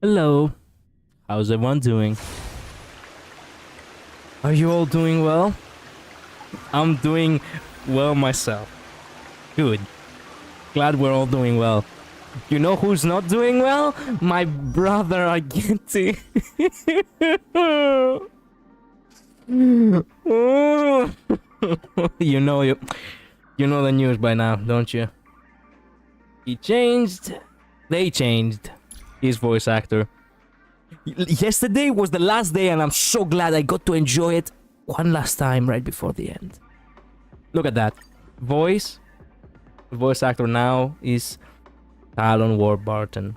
Hello, how's everyone doing? Are you all doing well? I'm doing well myself. Good. Glad we're all doing well. You know who's not doing well? My brother Agenti. you know the news by now, don't you? He changed. They changed his voice actor. Yesterday was the last day and I'm so glad I got to enjoy it one last time right before the end. Look at that. Voice actor now is Talon Warburton.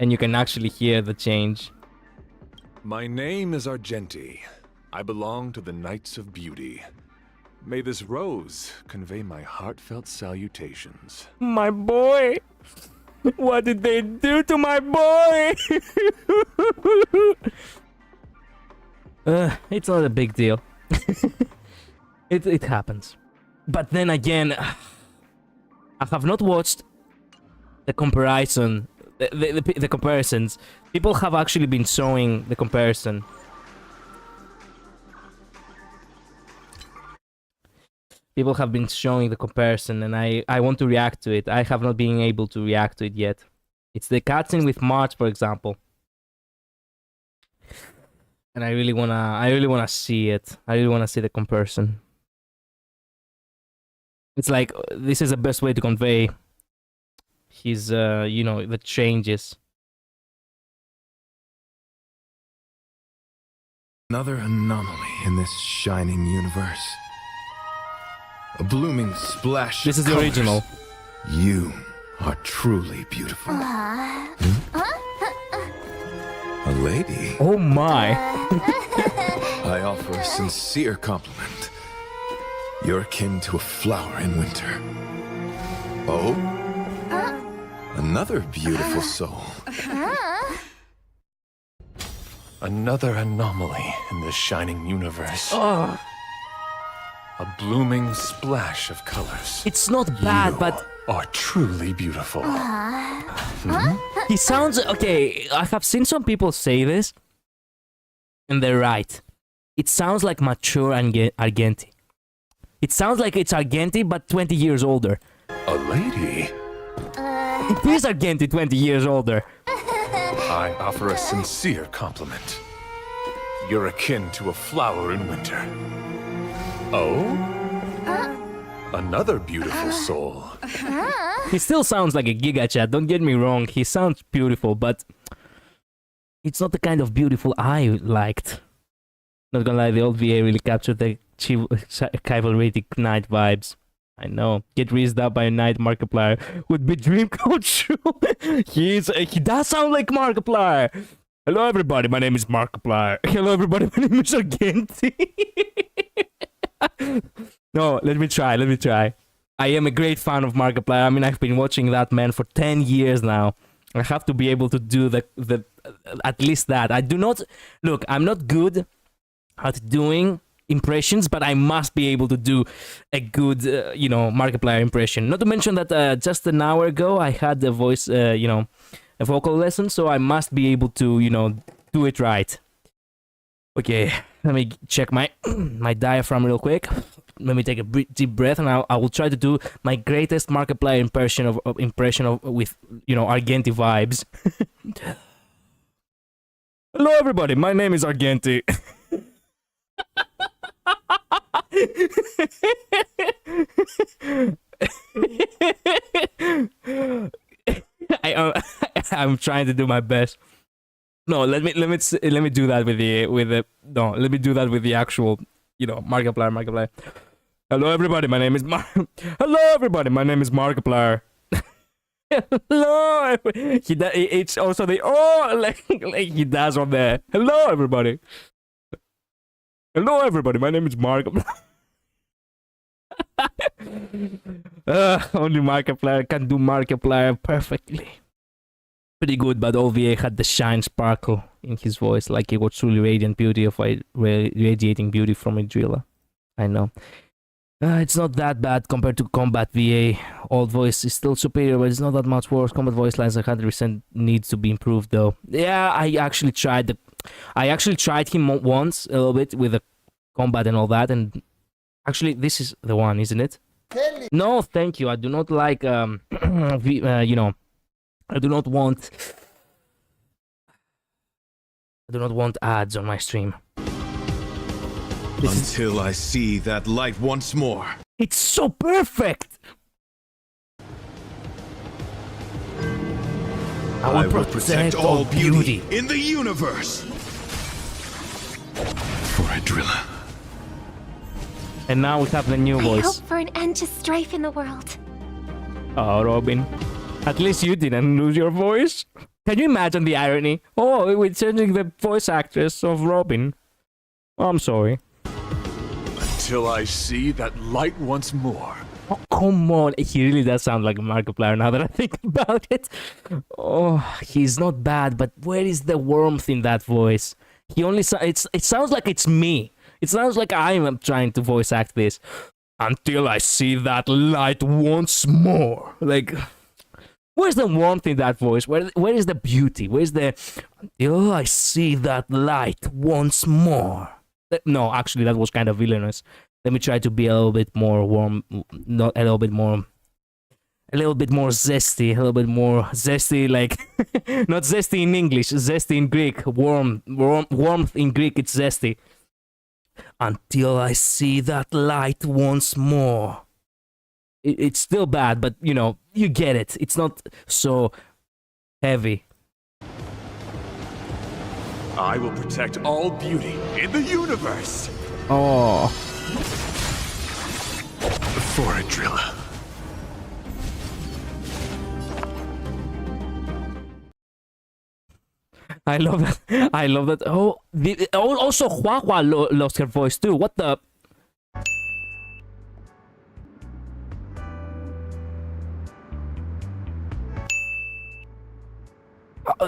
And you can actually hear the change. My name is Argenti. I belong to the Knights of Beauty. May this rose convey my heartfelt salutations. My boy! What did they do to my boy? It's not a big deal. It happens. But then again, I have not watched the comparison, the comparisons. People have actually been showing the comparison. People have been showing the comparison and I want to react to it. I have not been able to react to it yet. It's the cutscene with March, for example. And I really wanna see it. I really wanna see the comparison. It's like, this is the best way to convey his, the changes. Another anomaly in this shining universe. A blooming splash. This is of the colors. original. You are truly beautiful. A lady. Oh my. I offer a sincere compliment. You're akin to a flower in winter. Oh? Another beautiful soul. Another anomaly in this shining universe. Oh, A blooming splash of colors. it's not bad, You but are truly beautiful. he sounds okay. I have seen some people say this, and they're right. It sounds like mature Argenti. It sounds like it's Argenti, but 20 years older. A lady? It is Argenti 20 years older. I offer a sincere compliment. You're akin to a flower in winter. Oh? Another beautiful soul. He still sounds like a Giga Chat, don't get me wrong. He sounds beautiful, but it's not the kind of beautiful I liked. Not gonna lie, the old VA really captured the chivalric knight vibes. I know. Get raised up by a knight Markiplier would be dream come true. He does sound like Markiplier. Hello everybody, my name is Markiplier. Hello everybody, my name is Argenti. No, let me try. I am a great fan of Markiplier. I mean, I've been watching that man for 10 years now. I have to be able to do the at least that. I do not look. I'm not good at doing impressions, but I must be able to do a good, Markiplier impression. Not to mention that just an hour ago I had a voice, a vocal lesson, so I must be able to, do it right. Okay, let me check my my diaphragm real quick. Let me take a deep breath, and I will try to do my greatest Markiplier impression with Argenti vibes. Hello, everybody. My name is Argenti. I'm trying to do my best. No, let me do that with the no. Let me do that with the actual, Markiplier. Hello, everybody. My name is Hello, everybody. My name is Markiplier. Hello. It's also the like he does on there. Hello, everybody. Hello, everybody. My name is Markiplier. Only Markiplier can do Markiplier perfectly. Pretty good, but OVA had the shine sparkle in his voice, like it was truly radiant beauty of radiating beauty from a driller. I know. It's not that bad compared to combat VA. Old voice is still superior, but it's not that much worse. Combat voice lines 100% needs to be improved, though. Yeah, I actually tried him once a little bit with the combat and all that, and actually this is the one, isn't it? No, thank you. I do not like you know, I do not want ads on my stream. Until I see that light once more. It's so perfect. I will protect all beauty in the universe. For a driller. And now we have the new I voice. hope for an end to strife in the world. Oh, Robin. At least you didn't lose your voice. Can you imagine the irony? Oh, we're changing the voice actress of Robin. Oh, I'm sorry. Until I see that light once more. Oh, come on. He really does sound like a Markiplier now that I think about it. Oh, he's not bad, but where is the warmth in that voice? He only it sounds like it's me. It sounds like I am trying to voice act this. Until I see that light once more. Like, where's the warmth in that voice? Where is the beauty? Where's the... Until I see that light once more. No, actually, that was kind of villainous. Let me try to be a little bit more warm. Not a little bit more... A little bit more zesty. A little bit more zesty, like... not zesty in English. Zesty in Greek. Warmth in Greek, it's zesty. Until I see that light once more. It's still bad, but, you know, you get it. It's not so heavy. I will protect all beauty in the universe. Oh. For a driller. I love that. I love that. Oh, also Hua Hua lost her voice too. What the?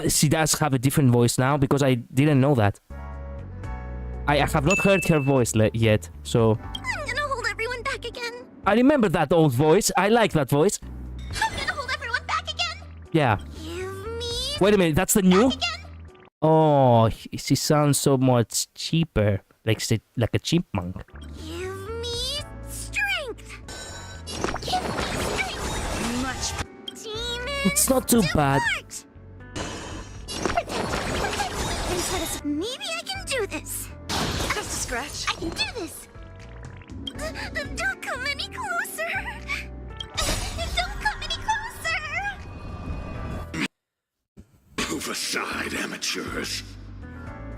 She does have a different voice now because I didn't know that. I have not heard her voice yet, so... I'm gonna hold everyone back again. I remember that old voice. I like that voice. I'm gonna hold everyone back again. Yeah. Give me... Wait a minute, that's the new? Again. Oh, she sounds so much cheaper. Like a chipmunk. Give me strength. Give me strength. Much. Demon. It's not too bad. Maybe I can do this. Just a scratch. I can do this. Don't come any closer. Don't come any closer. Move aside, amateurs.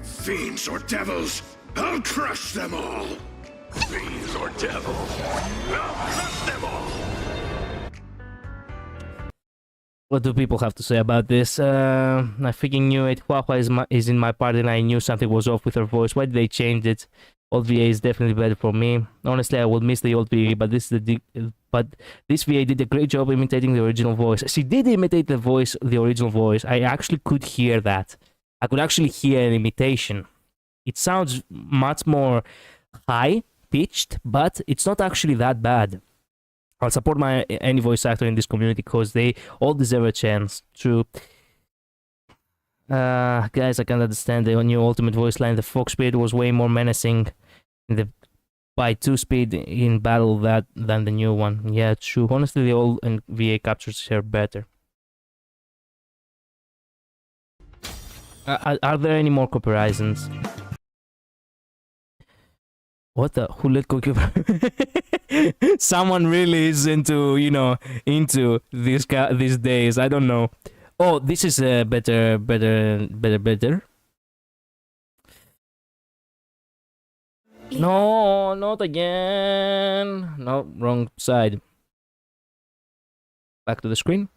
Fiends or devils, I'll crush them all. Fiends or devils, I'll crush them all. What do people have to say about this? I freaking knew it. Hua Hua is in my part and I knew something was off with her voice. Why did they change it? Old VA is definitely better for me. Honestly, I would miss the old VA, but this VA did a great job imitating the original voice. She did imitate the original voice. I actually could hear that. I could actually hear an imitation. It sounds much more high-pitched, but it's not actually that bad. I'll support any voice actor in this community because they all deserve a chance. True. Guys, I can't understand the new ultimate voice line. The Fox speed was way more menacing in the by 2 speed in battle than the new one. Yeah, true. Honestly, the old VA captures her better. Are there any more comparisons? What the? Who let go? Someone really is into, you know, into these days. I don't know. Oh, this is better. No, not again. No, wrong side. Back to the screen.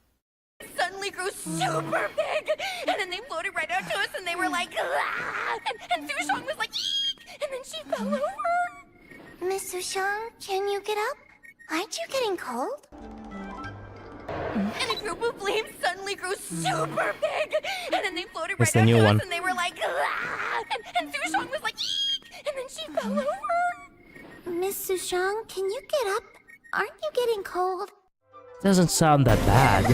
Suddenly grew super big, and then they floated right out to us, and they were like, ah! and Sushong was like, eek! And then she fell over. Miss Sushong, can you get up? Aren't you getting cold? And a group of flames suddenly grew super big, and then they floated That's right the out new to one. us, and they were like, ah! And Sushong was like, eek! And then she fell over. Miss Sushang, can you get up? Aren't you getting cold? Doesn't sound that bad.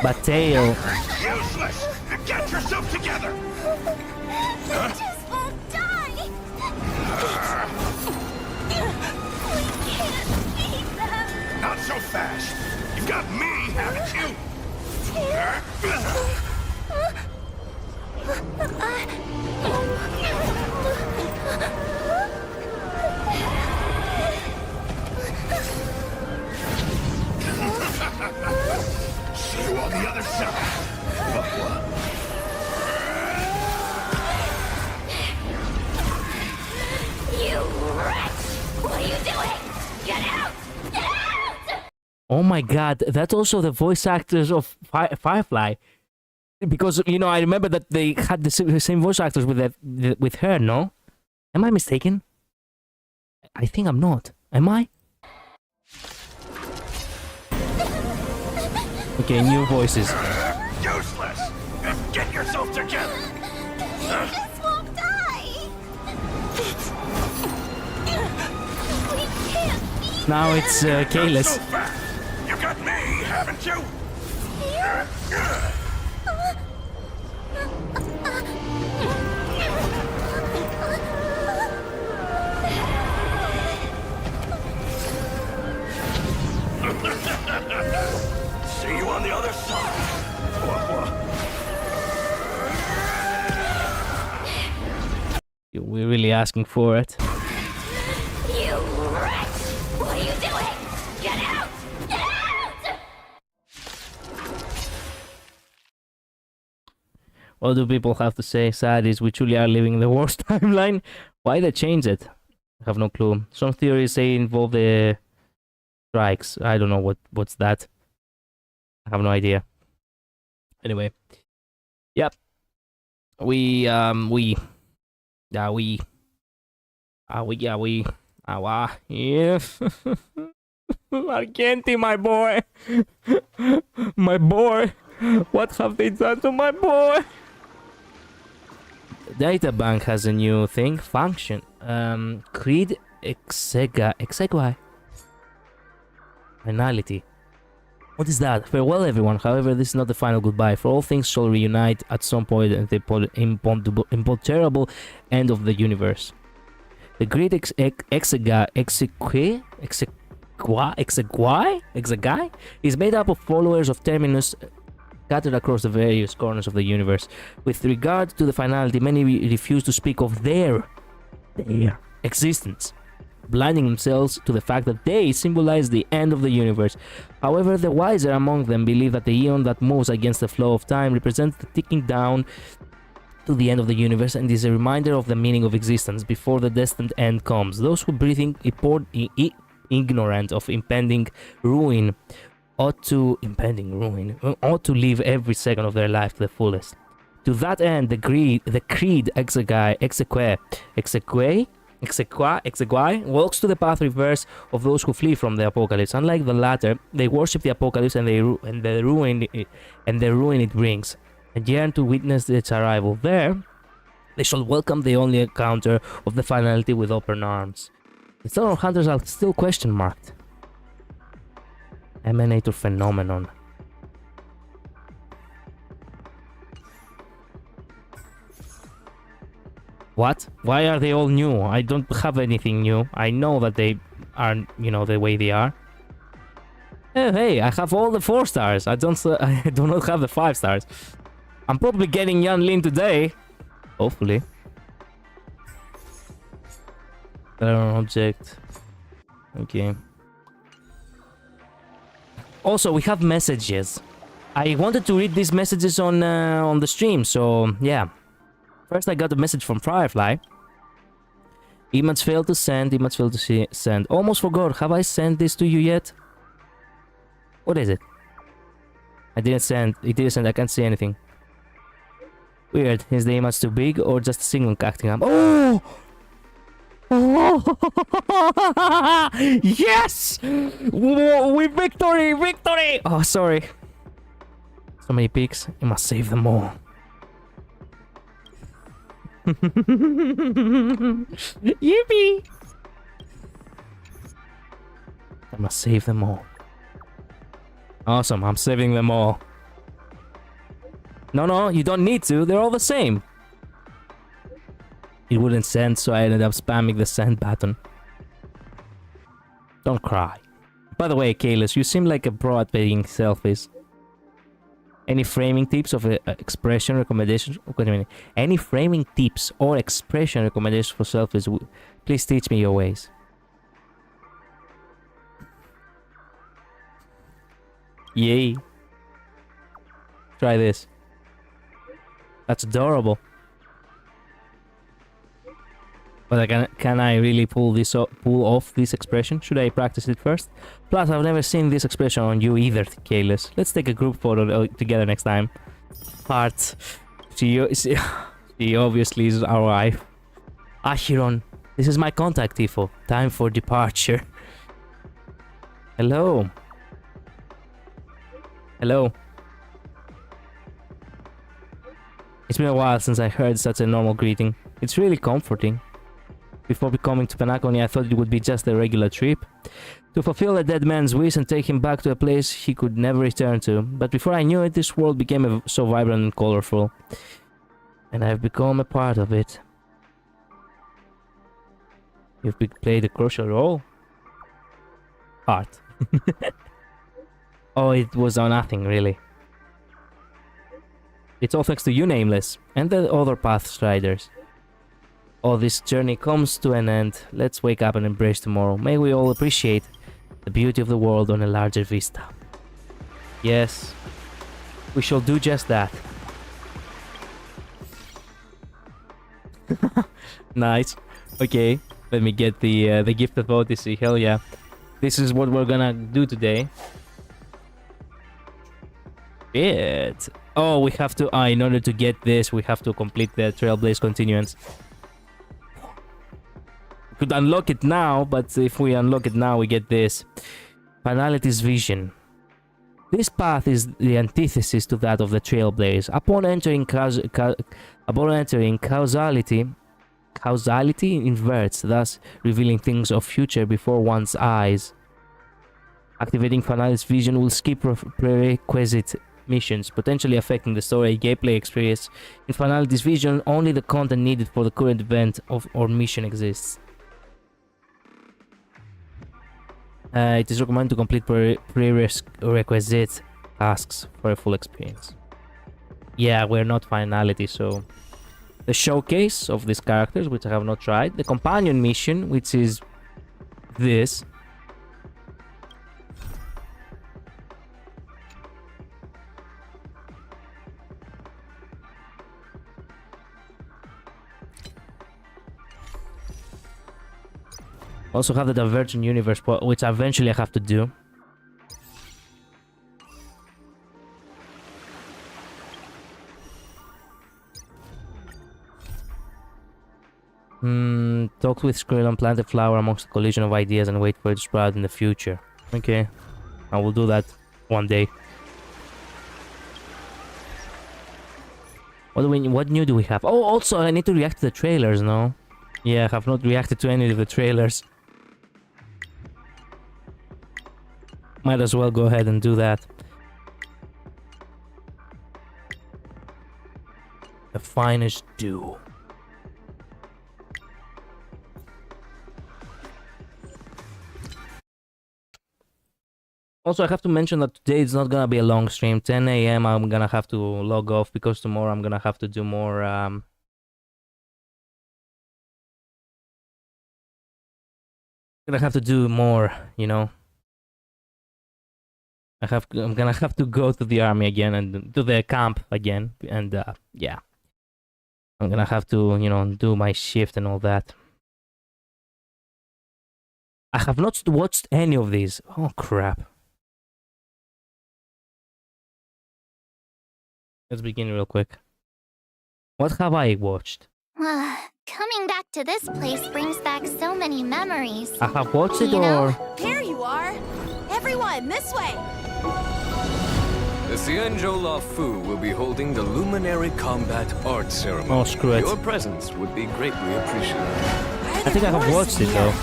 But Tail... Useless! Get yourself together! I just won't die! We can't beat them! Not so fast! You've got me, haven't you? See you on the other side! You wretch! What are you doing? Get out! Get out! Oh my god, that's also the voice actors of Firefly. Because, you know, I remember that they had the same voice actors with her, no? Am I mistaken? I think I'm not. Am I? Okay, new voices. Useless! Get yourself together! This won't die! We can't beat Now it's Not Kalis. so fast! You got me, haven't you? See you on the other side! We're really asking for it. You wretch! What are you doing? Get out! Get out! What do people have to say? Sad is we truly are living in the worst timeline. Why they change it? I have no clue. Some theories say involve the strikes. I don't know what's that. I have no idea. Anyway, yep. Yeah. Argenti, my boy. My boy. What have they done to my boy? Databank has a new thing, function. Creed exegui. Finality. What is that? Farewell, everyone. However, this is not the final goodbye. For all things shall reunite at some point at the imponderable end of the universe. The great exegai is made up of followers of Terminus scattered across the various corners of the universe. With regard to the finality, many refuse to speak of their existence, blinding themselves to the fact that they symbolize the end of the universe. However, the wiser among them believe that the eon that moves against the flow of time represents the ticking down to the end of the universe and is a reminder of the meaning of existence before the destined end comes. Those who breathe ignorant of impending ruin ought to live every second of their life to the fullest. To that end, the creed exequi walks to the path reverse of those who flee from the apocalypse. Unlike the latter, they worship the apocalypse and the ruin it brings, and yearn to witness its arrival. There, they shall welcome the only encounter of the finality with open arms. The Star Hunters are still question marked. Emanator phenomenon. What? Why are they all new? I don't have anything new. I know that they are, the way they are. Oh, hey, I have all the 4 stars. I do not have the 5 stars. I'm probably getting Yan Lin today. Hopefully. Object. Okay. Also, we have messages. I wanted to read these messages on the stream, so yeah. First, I got a message from Firefly. Image failed to send. Image failed to send. Almost forgot. Have I sent this to you yet? What is it? I didn't send. It didn't send. I can't see anything. Weird. Is the image too big or just a signal acting up? Oh! Oh! Yes! We victory! Victory! Oh, sorry. So many peaks. You must save them all. Yippee! must save them all. Awesome, I'm saving them all. No, you don't need to. They're all the same. It wouldn't send, so I ended up spamming the send button. Don't cry. By the way, Kalis, you seem like a pro at taking selfies. Any framing tips of expression recommendations? Wait a minute. Any framing tips or expression recommendations for selfies? Please teach me your ways. Yay. Try this. That's adorable. But can I really pull off this expression? Should I practice it first? Plus, I've never seen this expression on you either, Kalis. Let's take a group photo together next time. Heart. She obviously is our wife. Achiron. This is my contact, Tifo. Time for departure. Hello. Hello. It's been a while since I heard such a normal greeting. It's really comforting. Before coming to Penacony, I thought it would be just a regular trip. To fulfill a dead man's wish and take him back to a place he could never return to. But before I knew it, this world became so vibrant and colorful. And I've become a part of it. You've played a crucial role. Art. Oh, it was nothing, really. It's all thanks to you, Nameless, and the other Pathstriders. Oh, this journey comes to an end. Let's wake up and embrace tomorrow. May we all appreciate the beauty of the world on a larger vista. Yes, we shall do just that. Nice. Okay, let me get the gift of Odyssey. Hell yeah. This is what we're gonna do today. Shit. Oh, we have to... in order to get this, we have to complete the Trailblaze Continuance. We could unlock it now, but if we unlock it now, we get this. Finality's Vision. This path is the antithesis to that of the Trailblaze. Upon entering causality inverts, thus revealing things of future before one's eyes. Activating Finality's Vision will skip prerequisite missions, potentially affecting the story gameplay experience. In Finality's Vision, only the content needed for the current event or mission exists. It is recommended to complete prerequisite tasks for a full experience. Yeah, we're not Finality, so... The showcase of these characters, which I have not tried. The companion mission, which is... this. Also have the Divergent Universe, which eventually I have to do. Talk with Skrill and plant a flower amongst the collision of ideas and wait for it to sprout in the future. Okay, I will do that one day. What new do we have? Oh, also I need to react to the trailers, no? Yeah, I have not reacted to any of the trailers. Might as well go ahead and do that. The finest dew. Also, I have to mention that today it's not gonna be a long stream. 10 AM I'm gonna have to log off because tomorrow I'm gonna have to do more you know. I'm gonna have to go to the army again and to the camp again, and yeah, I'm gonna have to, you know, do my shift and all that. I have not watched any of these. Oh crap. Let's begin real quick. What have I watched? Coming back to this place brings back so many memories. I have watched it, You know, or... Here you are! Everyone, this way! The Xianzhou La Fu will be holding the Luminary Combat Art Ceremony. Oh, screw it. Your presence would be greatly appreciated. I think I have watched it, though.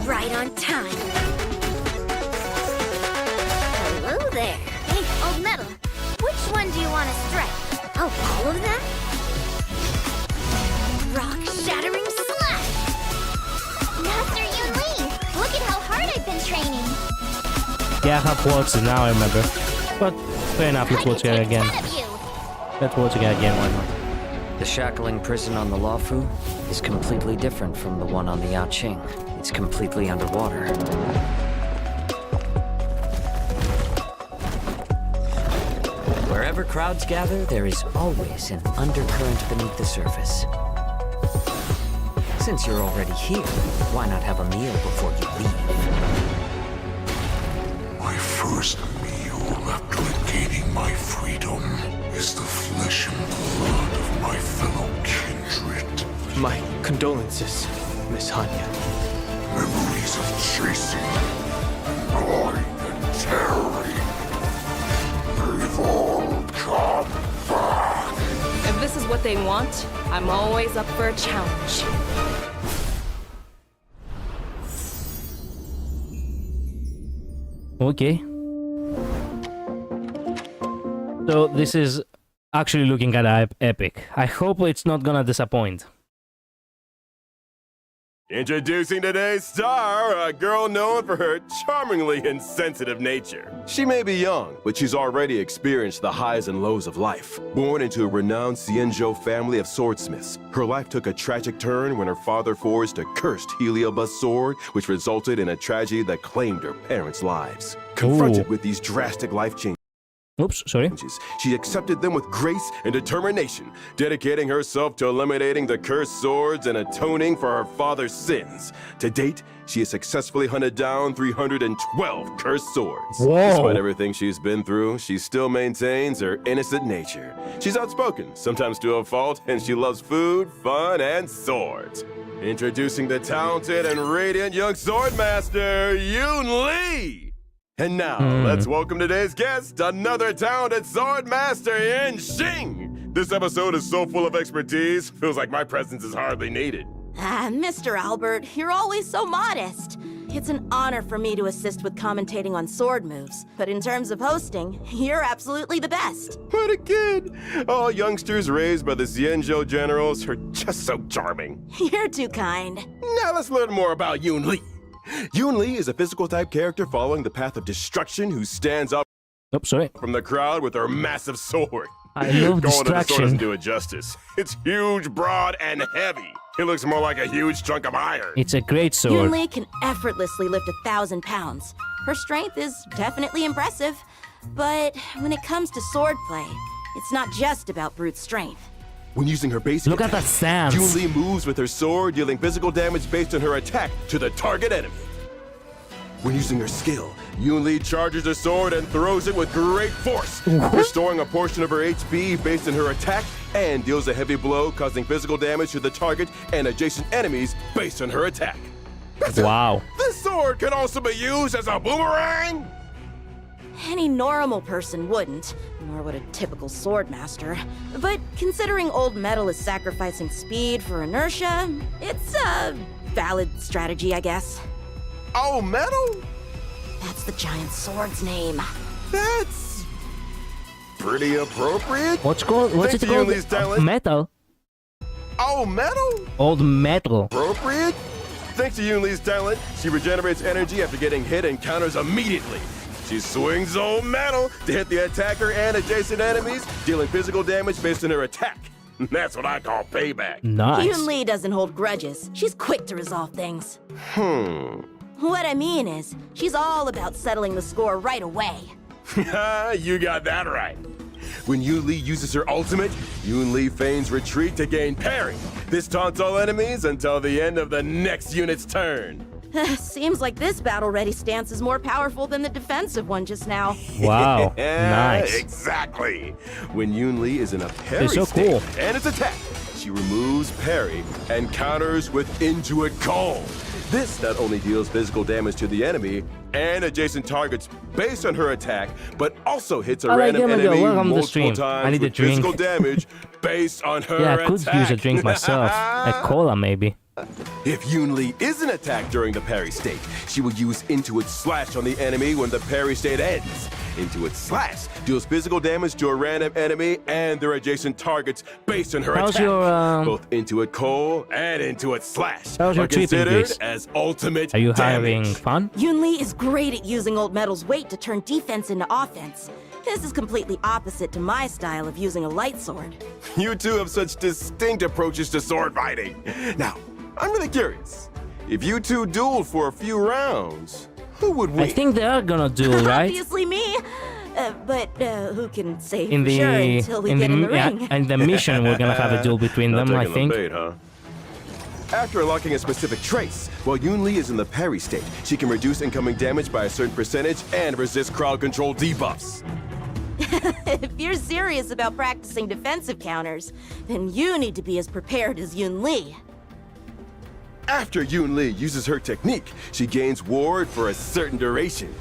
Right on time. Just right. Oh, all of them? Rock-shattering slash! Master Yun-Li, look at how hard I've been training. Yeah, I have watched it now, I remember. But fair enough, let's watch it again. Let's watch it again, why not? The shackling prison on the Luofu is completely different from the one on the Yaoqing. It's completely underwater. Wherever crowds gather, there is always an undercurrent beneath the surface. Since you're already here, why not have a meal before you leave? My first meal after regaining my freedom is the flesh and blood of my fellow kindred. My condolences, Miss Hanya. Memories of chasing, gnawing, and tearing. They've all come back. If this is what they want, I'm always up for a challenge. Okay. So this is actually looking at epic. I hope it's not gonna disappoint. Introducing today's star, a girl known for her charmingly insensitive nature. She may be young, but she's already experienced the highs and lows of life. Born into a renowned Xianzhou family of swordsmiths, her life took a tragic turn when her father forged a cursed Heliobus sword, which resulted in a tragedy that claimed her parents' lives. Confronted with these drastic life changes, Oops, sorry. she accepted them with grace and determination, dedicating herself to eliminating the cursed swords and atoning for her father's sins. To date, she has successfully hunted down 312 cursed swords. Whoa. Despite everything she's been through, she still maintains her innocent nature. She's outspoken, sometimes to a fault, and she loves food, fun, and swords. Introducing the talented and radiant young swordmaster, Yun-Li! And now, let's welcome today's guest, another talented sword master in Xing! This episode is so full of expertise, feels like my presence is hardly needed. Mr. Albert, you're always so modest. It's an honor for me to assist with commentating on sword moves, but in terms of hosting, you're absolutely the best. What a kid! All youngsters raised by the Xianzhou generals are just so charming. You're too kind. Now let's learn more about Yun-Li. Yun-Li is a physical-type character following the path of destruction who stands up from the crowd with her massive sword. I love Calling it a sword distraction. doesn't do it justice. It's huge, broad, and heavy. It looks more like a huge chunk of iron. It's a great sword. Yun-Li can effortlessly lift 1,000 pounds. Her strength is definitely impressive, but when it comes to swordplay, it's not just about brute strength. When using her basic Look at attack, that stance. Yun-Li moves with her sword, dealing physical damage based on her attack to the target enemy. When using her skill, Yun-Li charges her sword and throws it with great force, restoring a portion of her HP based on her attack, and deals a heavy blow, causing physical damage to the target and adjacent enemies based on her attack. Wow. This sword can also be used as a boomerang! Any normal person wouldn't, nor would a typical swordmaster. But considering old metal is sacrificing speed for inertia, it's a valid strategy, I guess. Oh, metal? That's the giant sword's name. That's pretty appropriate. What's it called? Yun-Li's talent. Metal. Oh, metal? Old metal. Appropriate? Thanks to Yun-Li's talent, she regenerates energy after getting hit and counters immediately. She swings old metal to hit the attacker and adjacent enemies, dealing physical damage based on her attack. That's what I call payback. Nice. Yun-Li doesn't hold grudges. She's quick to resolve things. What I mean is, she's all about settling the score right away. You got that right. When Yun-Li uses her ultimate, Yun-Li feigns retreat to gain parry. This taunts all enemies until the end of the next unit's turn. Seems like this battle-ready stance is more powerful than the defensive one just now. Wow. Yeah, Nice. Exactly. When Yun-Li is in a parry It's so state cool. and is attacked, she removes parry and counters with Intuit Calm. This not only deals physical damage to the enemy and adjacent targets based on her attack, but also hits a random enemy welcome to the multiple stream. I times need a with drink. physical damage based on her Yeah, I attack. could use a drink myself. A cola, maybe. If Yun-Li isn't attacked during the parry state, she will use Intuit Slash on the enemy when the parry state ends. Into its slash deals physical damage to a random enemy and their adjacent targets based on her How's attack. your, Both Intuit Coal and Intuit Slash how's your are treating considered this? as ultimate Are you damage. having fun? Yunli is great at using old metal's weight to turn defense into offense. This is completely opposite to my style of using a light sword. You two have such distinct approaches to sword fighting. Now, I'm really curious. If you two dueled for a few rounds, who would win? I think they are gonna duel, right? Obviously me. But who can say In for the sure until we get in the ring? in the mission, we're gonna have a duel between Not them, I taking the think. bait, huh? After unlocking a specific trace, while Yunli is in the parry state, she can reduce incoming damage by a certain percentage and resist crowd control debuffs. If you're serious about practicing defensive counters, then you need to be as prepared as Yunli. After Yunli uses her technique, she gains ward for a certain duration.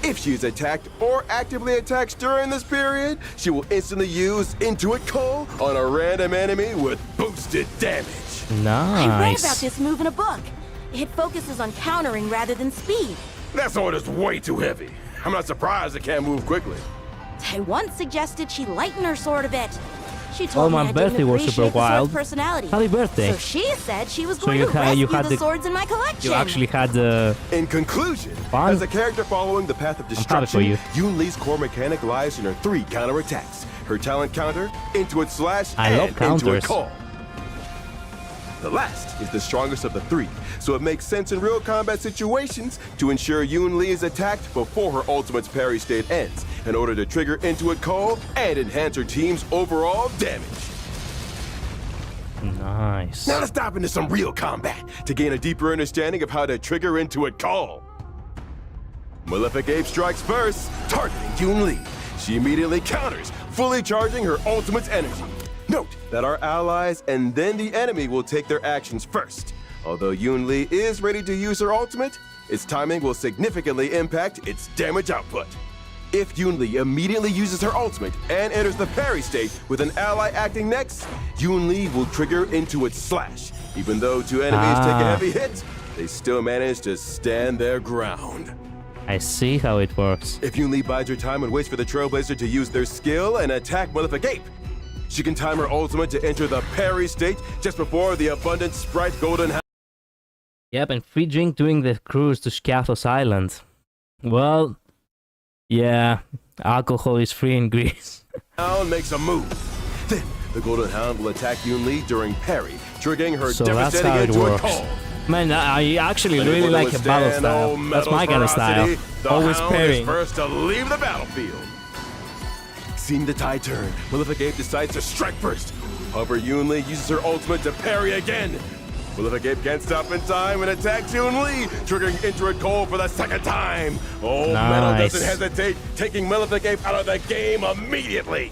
If she is attacked or actively attacks during this period, she will instantly use Intuit Coal on a random enemy with boosted damage. I read about Nice. this move in a book. It focuses on countering rather than speed. That sword is way too heavy. I'm not surprised it can't move quickly. I once suggested she lighten her sword a bit. She Oh, told my me I didn't birthday was super appreciate the sword's wild. personality. Happy birthday. So she said she was So going you to had- rescue you had the the- swords in my collection. You actually had the... In conclusion, Fun. as a character following the path of proud destruction, for you. Yunli's core mechanic lies in her 3 counterattacks. Her talent counter, Intuit Slash, I and love counters. Intuit Call. The last is the strongest of the 3, so it makes sense in real combat situations to ensure Yunli is attacked before her ultimate's parry state ends, in order to trigger Intuit Call and enhance her team's overall damage. Nice. Now let's dive into some real combat to gain a deeper understanding of how to trigger Intuit Call. Malefic Ape strikes first, targeting Yunli. She immediately counters, fully charging her ultimate's energy. Note that our allies and then the enemy will take their actions first. Although Yunli is ready to use her ultimate, its timing will significantly impact its damage output. If Yunli immediately uses her ultimate and enters the parry state with an ally acting next, Yunli will trigger into its slash. Even though 2 enemies take a heavy hit, they still manage to stand their ground. I see how it works. If Yunli bides her time and waits for the Trailblazer to use their skill and attack Malefic Ape, she can time her ultimate to enter the parry state just before the abundant Sprite Golden Hound. Yep, and free drink during the cruise to Scathos Island. Well, yeah, alcohol is free in Greece. Hound makes a move. Then the Golden Hound will attack Yunli during parry, triggering her So that's devastating how it into a works. call. Man, I actually Unable really to like a battle withstand style. old That's my kind of metal's style. ferocity, the Always Hound pairing. is first to leave the battlefield. Seeing the tide turn, Malefic Ape decides to strike first. However, Yunli uses her ultimate to parry again. Malefic Ape can't stop in time and attacks Yunli, triggering Intuit Coal for the 2nd time. Old Metal Nice. doesn't hesitate, taking Malefic Ape out of the game immediately.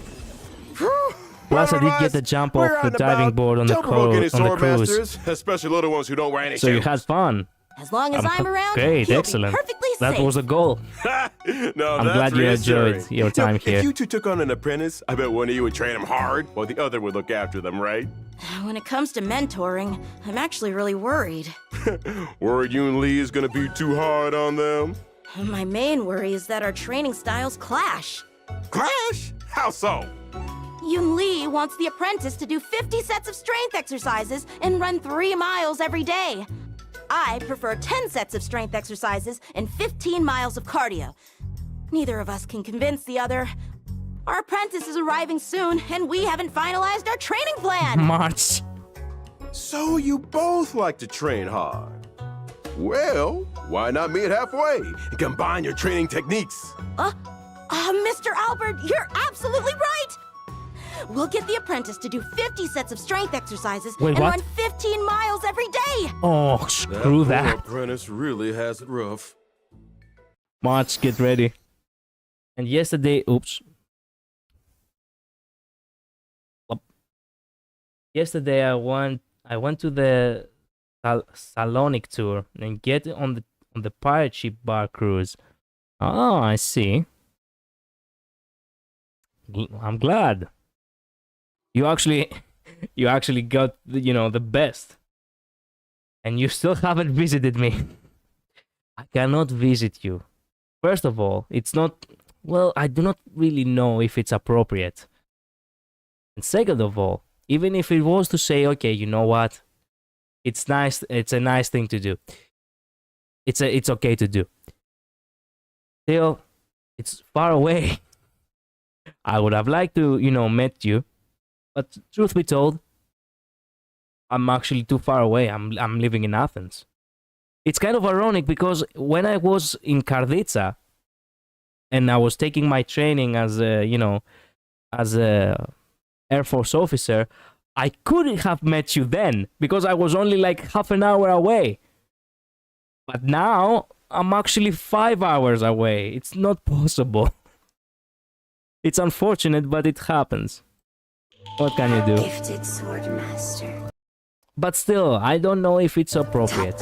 Plus, I did get the jump off the diving board on the cruise. Masters, especially little ones who don't wear any So you shoes. had fun. As long as I'm around, Great, he'll excellent. be perfectly That safe. was a goal. No, I'm that's glad you enjoyed reassuring. your time If here. you two took on an apprentice, I bet one of you would train him hard, while the other would look after them, right? When it comes to mentoring, I'm actually really worried. Worried you and Lee is gonna be too hard on them? My main worry is that our training styles clash. Clash? How so? Yun Lee wants the apprentice to do 50 sets of strength exercises and run 3 miles every day. I prefer 10 sets of strength exercises and 15 miles of cardio. Neither of us can convince the other. Our apprentice is arriving soon, and we haven't finalized our training plan. March. So you both like to train hard. Well, why not meet halfway and combine your training techniques? Mr. Albert, you're absolutely right! We'll get the apprentice to do 50 sets of strength exercises Wait, and what? run 15 miles every day! Oh, screw poor that. apprentice really has it rough. March, get ready. And yesterday, oops. Yesterday I went to the Salonic tour and get on the pirate ship bar cruise. Oh, I see. I'm glad. You actually got the best. And you still haven't visited me. I cannot visit you. First of all, it's not well, I do not really know if it's appropriate. And second of all, even if it was to say, okay, you know what, it's nice, it's a nice thing to do. It's okay to do. Still, it's far away. I would have liked to, met you, but truth be told, I'm actually too far away. I'm living in Athens. It's kind of ironic because when I was in Karditsa and I was taking my training as a Air Force officer, I couldn't have met you then because I was only like half an hour away. But now I'm actually 5 hours away. It's not possible. It's unfortunate, but it happens. What can you do? Gifted sword master. But still, I don't know if it's appropriate.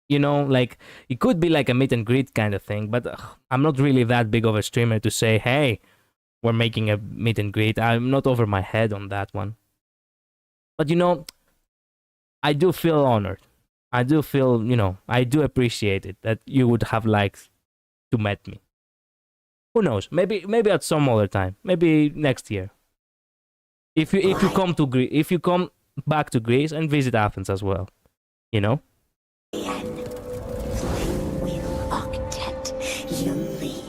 Like, it could be like a meet and greet kind of thing, but I'm not really that big of a streamer to say, hey, we're making a meet and greet. I'm not over my head on that one. But I do feel honored. I do feel, I do appreciate it that you would have liked to meet me. Who knows? Maybe at some other time. Maybe next year. If you come to Greece, if you come back to Greece and visit Athens as well, Flame Wheel Octet Yunli.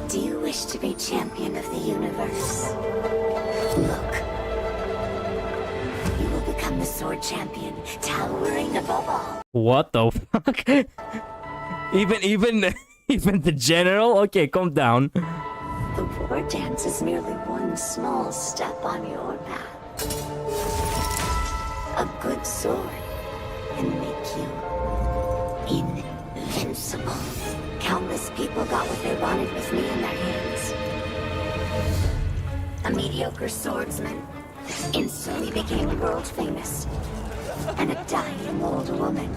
Do you wish to be champion of the universe? Look. You will become the sword champion, towering above all. What the fuck? even the general? Okay, calm down. The war dance is merely one small step on your path. A good sword can make you invincible. Countless people got what they wanted with me in their hands. A mediocre swordsman instantly became world famous. And a dying old woman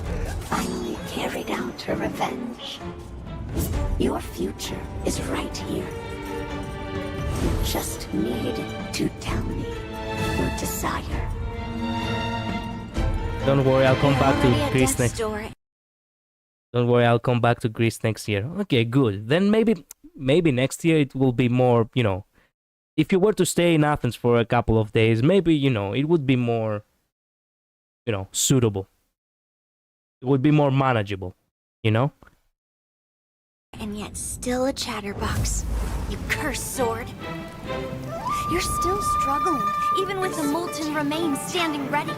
finally carried out her revenge. Your future is right here. You just need to tell me your desire. Don't worry, I'll come back to Greece next. Don't worry, I'll come back to Greece next year. Okay, good. Then maybe next year it will be more, if you were to stay in Athens for a couple of days, maybe, it would be more, suitable. It would be more manageable, And yet still a chatterbox. You cursed sword. You're still struggling, even with the molten remains standing ready.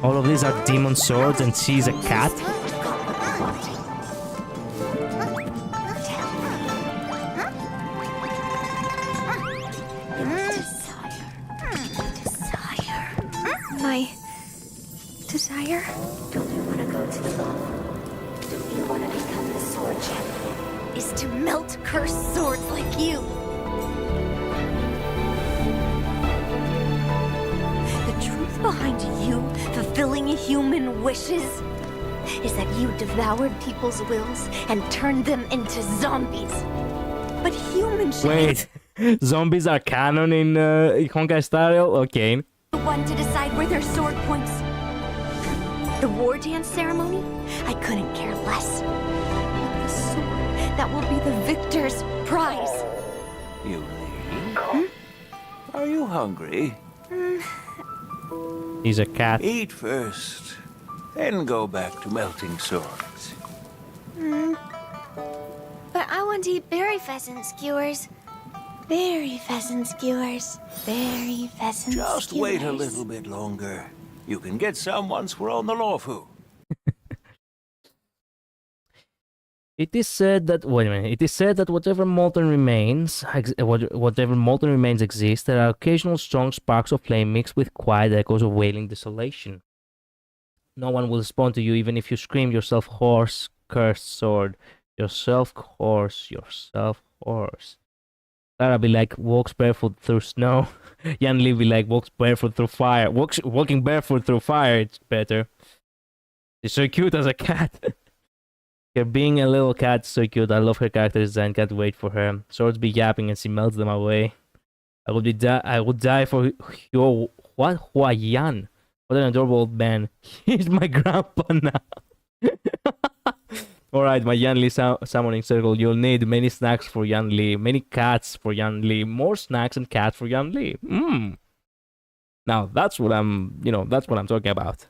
All of these are demon swords and she's a cat? My desire? Don't you want to go to the ball? Don't you want to become the sword champion? Is to melt cursed swords like you. The truth behind you fulfilling human wishes is that you devoured people's wills and turned them into zombies. But humans should Wait, zombies are canon in Honkai Star Rail? Okay. the one to decide where their sword points. The war dance ceremony? I couldn't care less. But the sword, that will be the victor's prize. Yuli? Are you hungry? He's a cat. Eat first, then go back to melting swords. But I want to eat berry pheasant skewers. Berry pheasant skewers. Berry pheasant skewers. Just wait a little bit longer. You can get some once we're on the Lawfu. It is said that It is said that whatever molten remains exist, there are occasional strong sparks of flame mixed with quiet echoes of wailing desolation. No one will respond to you even if you scream yourself hoarse, cursed sword. Yourself horse, yourself horse. Clara be like walks barefoot through snow. Yan Lee be like walks barefoot through fire. Walking barefoot through fire, it's better. She's so cute as a cat. Her being a little cat, so cute. I love her character design. Can't wait for her. Swords be yapping and she melts them away. I would die for your What? Huayan. What an adorable old man. He's my grandpa now. Alright, my Yanli summoning circle. You'll need many snacks for Yanli, many cats for Yanli, more snacks and cats for Yanli. Now that's what I'm, that's what I'm talking about.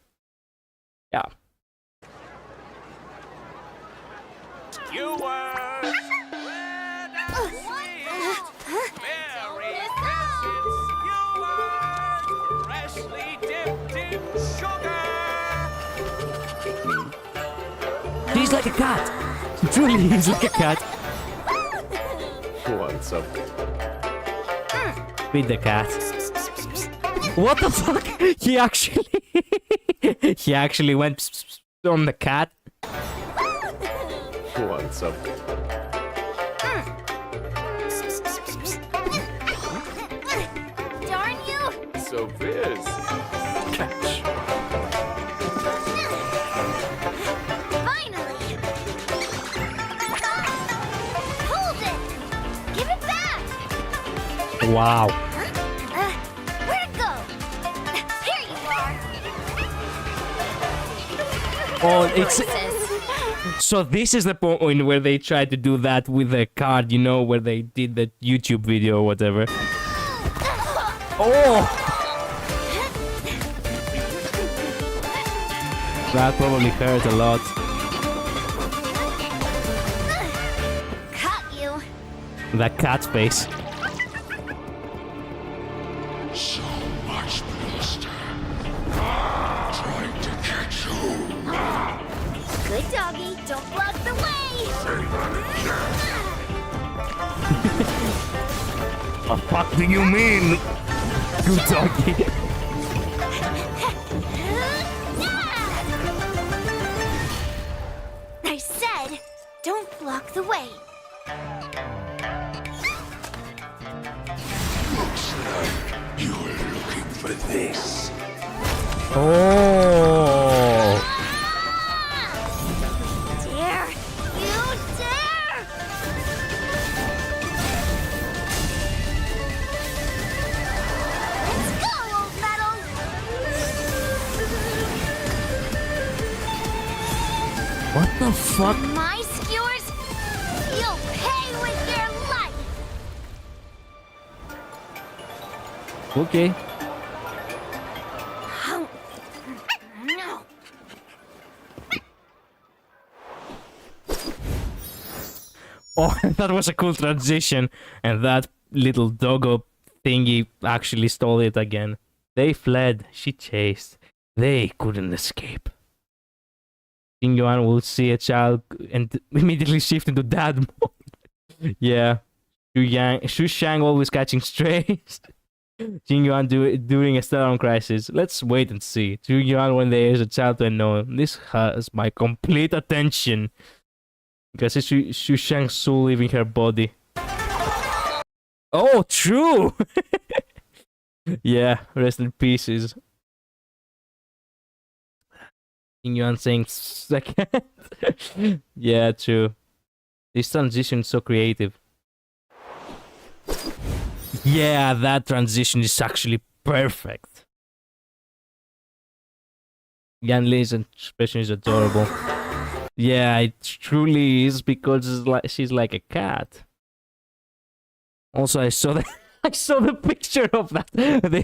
Yeah. He's like a cat. Truly, he's like a cat. What's up? Feed the cat. What the fuck? He actually went on the cat. What's up? Darn you! So Viz. Catch. Finally! Hold it! Give it back! Wow. Where'd it go? Here you are! Oh, it's... So this is the point where they tried to do that with the card, where they did the YouTube video or whatever. Oh! That probably hurt a lot. Caught you! That cat face. So much bluster. Trying to catch you. Good doggy, don't block the way! What the fuck do you mean? Good doggy. I said, don't block the way. Looks like you were looking for this. Oh. Dare! You dare! Let's go, old metal! What the fuck? My skewers, you'll pay with your life! Okay. No. Oh, that was a cool transition. And that little doggo thingy actually stole it again. They fled. She chased. They couldn't escape. Jing Yuan will see a child and immediately shift into dad mode. Yeah. Shu Shang always catching strays. Jing Yuan during a stellar crisis. Let's wait and see. Jing Yuan when there is a child to unknown. This has my complete attention. Because it's Shu Shang's soul leaving her body. Oh, true! Yeah, rest in pieces. Jing Yuan saying second. Yeah, true. This transition is so creative. Yeah, that transition is actually perfect. Yan Li's expression is adorable. Yeah, it truly is because she's like a cat. Also, I saw the picture of that.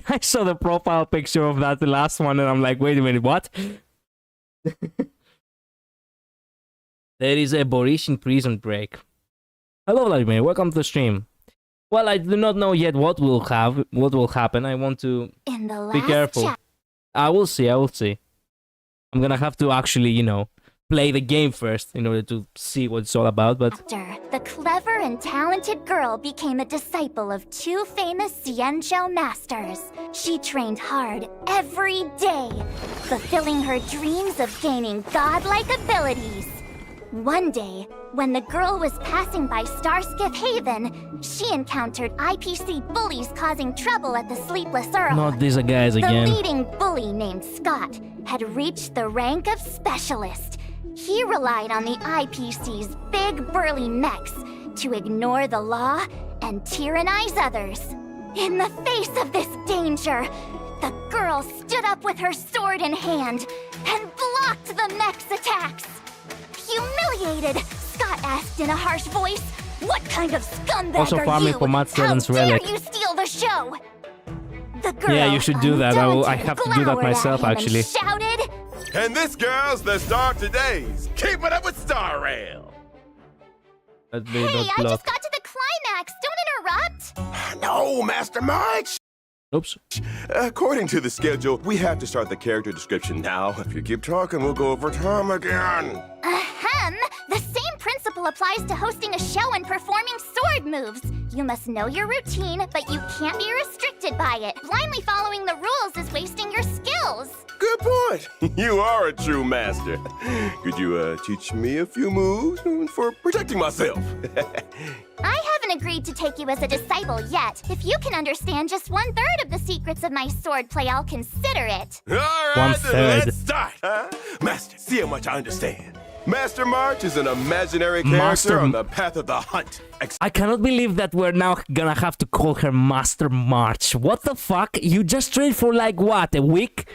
I saw the profile picture of that last one, and I'm like, wait a minute, what? There is a Borishin prison break. Hello, Vladimir. Welcome to the stream. Well, I do not know yet what will happen. I want to be careful. I will see. I'm gonna have to actually, play the game first in order to see what it's all about, but... After the clever and talented girl became a disciple of two famous Xianzhou masters. She trained hard every day, fulfilling her dreams of gaining godlike abilities. One day, when the girl was passing by Starskiff Haven, she encountered IPC bullies causing trouble at the Sleepless Earl. Not these guys again. The leading bully named Scott had reached the rank of specialist. He relied on the IPC's big burly mechs to ignore the law and tyrannize others. In the face of this danger, The girl stood up with her sword in hand and blocked the mech's attacks. Humiliated, Scott asked in a harsh voice, "What kind of scumbag Also are farming you? for Matt How Seven's dare relic. you steal the show?" The girl, Yeah, you should do that. I have to do that glowered at myself, him and actually. shouted, And this girl's the star of today's Keep It Up with Star Rail. "Hey, I just got to the climax. Don't interrupt." No, Master March. Oops. According to the schedule, we have to start the character description now. If you keep talking, we'll go over time again. Ahem. The same principle applies to hosting a show and performing sword moves. You must know your routine, but you can't be restricted by it. Blindly following the rules is wasting your skills. Good point. You are a true master. Could you teach me a few moves for protecting myself? I haven't agreed to take you as a disciple yet. If you can understand just 1/3 of the secrets of my swordplay, I'll consider it. All right, 1/3. then let's start. Master, see how much I understand. Master March is an imaginary character on the path of the hunt. I cannot believe that we're now gonna have to call her Master March. What the fuck? You just trained for like what, a week?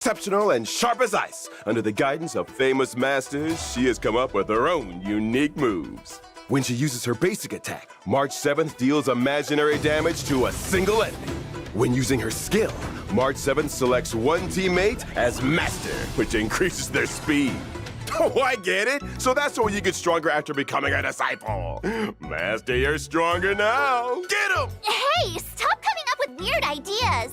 Exceptional and sharp as ice. Under the guidance of famous masters, she has come up with her own unique moves. When she uses her basic attack, March 7th deals imaginary damage to a single enemy. When using her skill, March 7th selects one teammate as master, which increases their speed. Oh, I get it. So that's when you get stronger after becoming a disciple. Master, you're stronger now. Get him! Hey, stop coming up with weird ideas.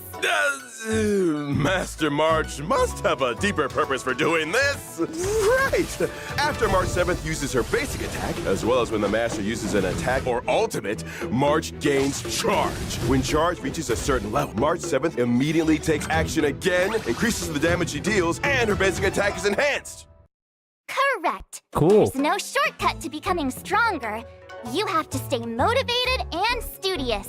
Master March must have a deeper purpose for doing this. Right. After March 7th uses her basic attack, as well as when the Master uses an attack or ultimate, March gains charge. When charge reaches a certain level, March 7th immediately takes action again, increases the damage she deals, and her basic attack is enhanced. Correct. Cool. There's no shortcut to becoming stronger. You have to stay motivated and studious.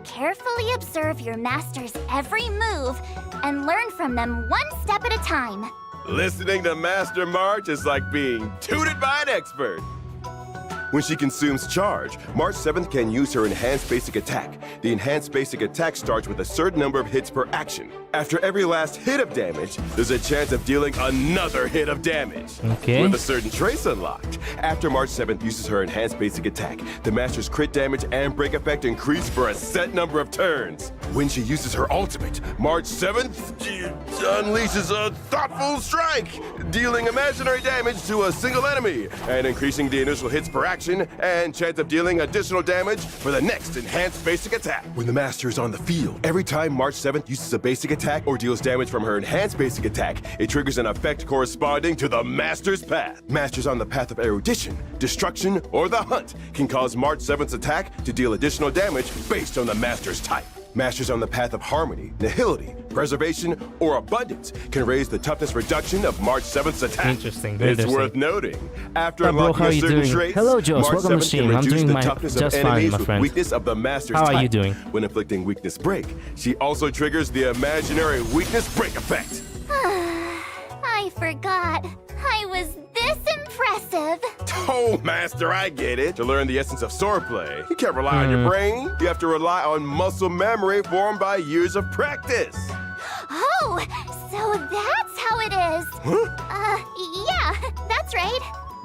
Carefully observe your master's every move and learn from them one step at a time. Listening to Master March is like being tutored by an expert. When she consumes charge, March 7th can use her enhanced basic attack. The enhanced basic attack starts with a certain number of hits per action. After every last hit of damage, there's a chance of dealing another hit of damage. Okay. With a certain trace unlocked. After March 7th uses her enhanced basic attack, the Master's crit damage and break effect increase for a set number of turns. When she uses her ultimate, March 7th unleashes a thoughtful strike, dealing imaginary damage to a single enemy and increasing the initial hits per action and chance of dealing additional damage for the next enhanced basic attack. When the Master is on the field, every time March 7th uses a basic attack or deals damage from her enhanced basic attack, it triggers an effect corresponding to the Master's path. Masters on the path of erudition, destruction, or the hunt can cause March 7th's attack to deal additional damage based on the Master's type. Masters on the path of harmony, nihility, preservation, or abundance can raise the toughness reduction of March 7th's attack. Interesting, very It's interesting. worth noting. After Hi, bro, unlocking how are a you certain doing? trait, Hello, Josh, March welcome to 7th stream. can I'm reduce doing the my toughness just of fine, enemies my with friend. weakness of the Master's How are type. you doing? When inflicting weakness break, she also triggers the imaginary weakness break effect. I forgot. I was this impressive. Oh, Master, I get it. To learn the essence of swordplay, you can't rely on your brain. You have to rely on muscle memory formed by years of practice. Oh, so that's how it is. Yeah, that's right.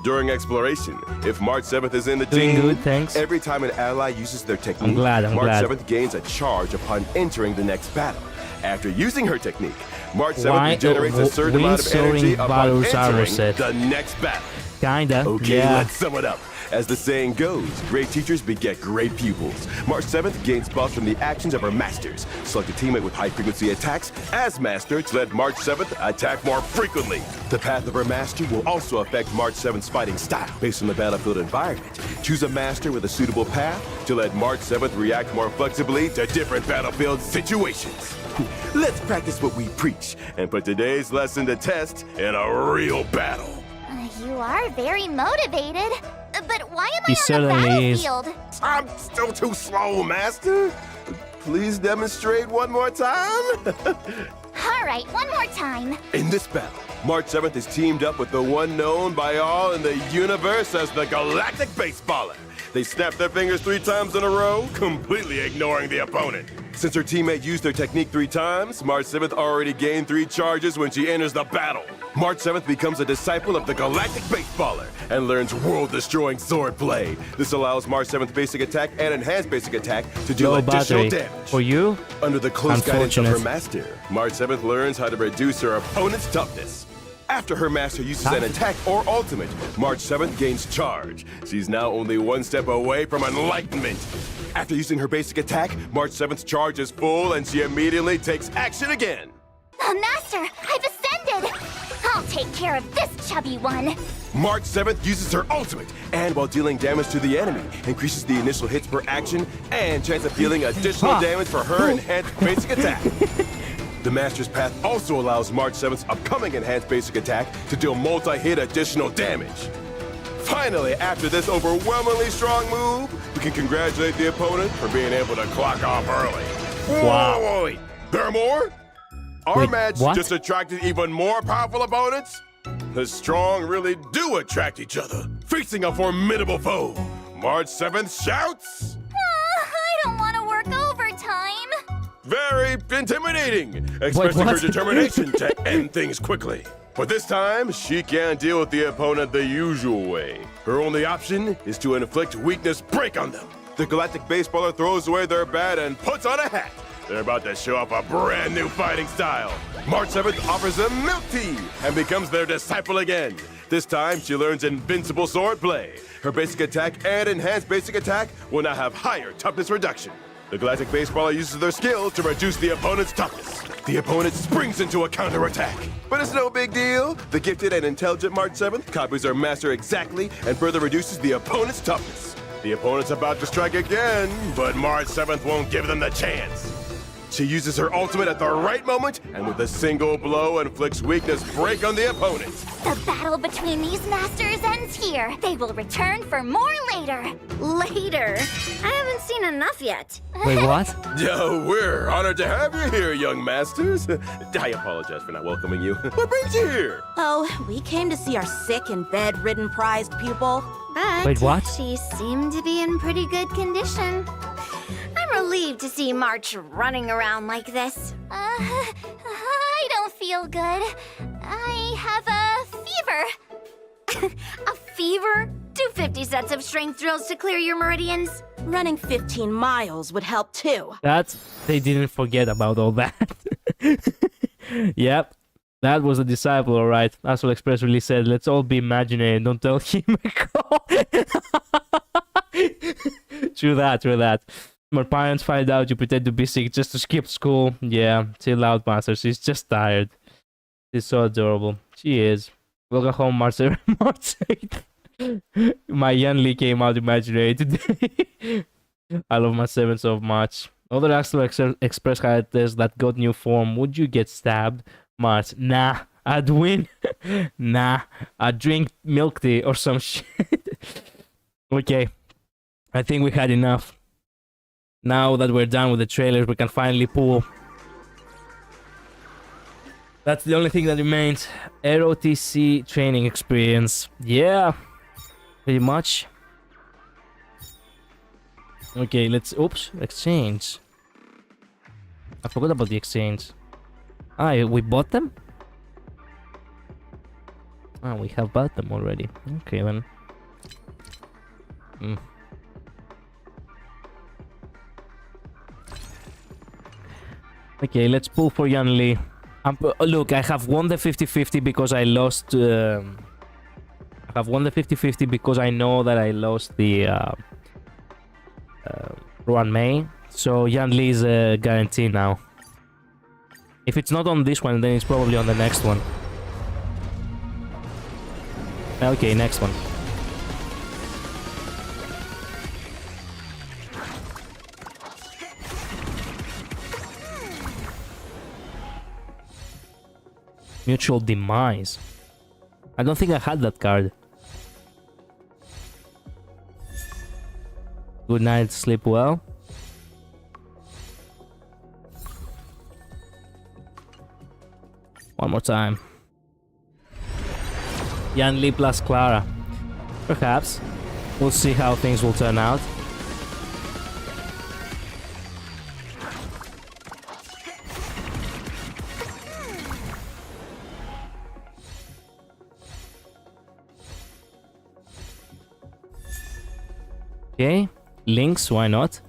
During exploration, if March 7th is in the Doing team, good, thanks. every time an ally uses their technique, I'm March glad. 7th gains a charge upon entering the next battle. After using her technique, March 7th Why- regenerates a certain amount of energy Windsoring upon Battle's armor entering set. the next battle. Kinda. Okay, Yeah. let's sum it up. As the saying goes, great teachers beget great pupils. March 7th gains buffs from the actions of her masters. Select a teammate with high-frequency attacks as master to let March 7th attack more frequently. The path of her master will also affect March 7th's fighting style based on the battlefield environment. Choose a master with a suitable path to let March 7th react more flexibly to different battlefield situations. Let's practice what we preach and put today's lesson to test in a real battle. You are very motivated. But why am I He on the certainly is. battlefield? I'm still too slow, Master. Please demonstrate one more time. All right, one more time. In this battle, March 7th is teamed up with the one known by all in the universe as the Galactic Baseballer. They snap their fingers 3 times in a row, completely ignoring the opponent. Since her teammate used their technique 3 times, March 7th already gained 3 charges when she enters the battle. March 7th becomes a disciple of the Galactic Baseballer and learns world-destroying sword play. This allows March 7th basic attack and enhanced basic attack to deal additional damage. For you? Under the close guidance of her master, March 7th learns how to reduce her opponent's toughness. After her master uses an attack or ultimate, March 7th gains charge. She's now only 1 step away from enlightenment. After using her basic attack, March 7th's charge is full and she immediately takes action again. Master, I've ascended! I'll take care of this chubby one. March 7th uses her ultimate, and while dealing damage to the enemy, increases the initial hits per action and chance of dealing additional damage for her enhanced basic attack. The Master's Path also allows March 7th's upcoming enhanced basic attack to deal multi-hit additional damage. Finally, after this overwhelmingly strong move, we can congratulate the opponent for being able to clock off early. Wow. Wait. There are more? Our Wait, match what? just attracted even more powerful opponents? The strong really do attract each other, facing a formidable foe. March 7th shouts! I don't want to work overtime. Very intimidating, especially her what? determination to end things quickly. But this time, she can't deal with the opponent the usual way. Her only option is to inflict weakness break on them. The Galactic Baseballer throws away their bat and puts on a hat. They're about to show off a brand new fighting style. March 7th offers them milk tea and becomes their disciple again. This time, she learns invincible sword play. Her basic attack and enhanced basic attack will now have higher toughness reduction. The Galactic Baseballer uses their skill to reduce the opponent's toughness. The opponent springs into a counterattack. But it's no big deal. The gifted and intelligent March 7th copies her master exactly and further reduces the opponent's toughness. The opponent's about to strike again, but March 7th won't give them the chance. She uses her ultimate at the right moment, and with a single blow inflicts weakness break on the opponent. The battle between these masters ends here. They will return for more later. Later? I haven't seen enough yet. Wait, what? We're honored to have you here, young masters. I apologize for not welcoming you. What brings you here? Oh, we came to see our sick and bedridden prized pupil. But Wait, what? she seemed to be in pretty good condition. I'm relieved to see March running around like this. I don't feel good. I have a fever. A fever? Do 50 sets of strength drills to clear your meridians. Running 15 miles would help too. They didn't forget about all that. Yep. That was a disciple, alright. Astral Express really said, let's all be imaginary, don't tell him a call. True that. My parents find out you pretend to be sick just to skip school. Yeah, chill out, Master. She's just tired. She's so adorable. She is. Welcome home, March 8th. My Yan Li came out imaginary today. I love my 7th of March. Other Astral Express characters that got new form. Would you get stabbed? March. Nah, I'd win. Nah, I'd drink milk tea or some shit. Okay. I think we had enough. Now that we're done with the trailers, we can finally pull. That's the only thing that remains. ROTC training experience. Yeah, pretty much. Okay, let's... Oops, exchange. I forgot about the exchange. We bought them? We have bought them already. Okay, then. Okay, let's pull for Yan Li. Look, I have won the 50-50 because I lost... I have won the 50-50 because I know that I lost the... Ruan Mei. So Yan Li is a guarantee now. If it's not on this one, then it's probably on the next one. Okay, next one. Mutual Demise. I don't think I had that card. Good night, sleep well. One more time. Yan Li plus Clara. Perhaps. We'll see how things will turn out. Okay, links, why not?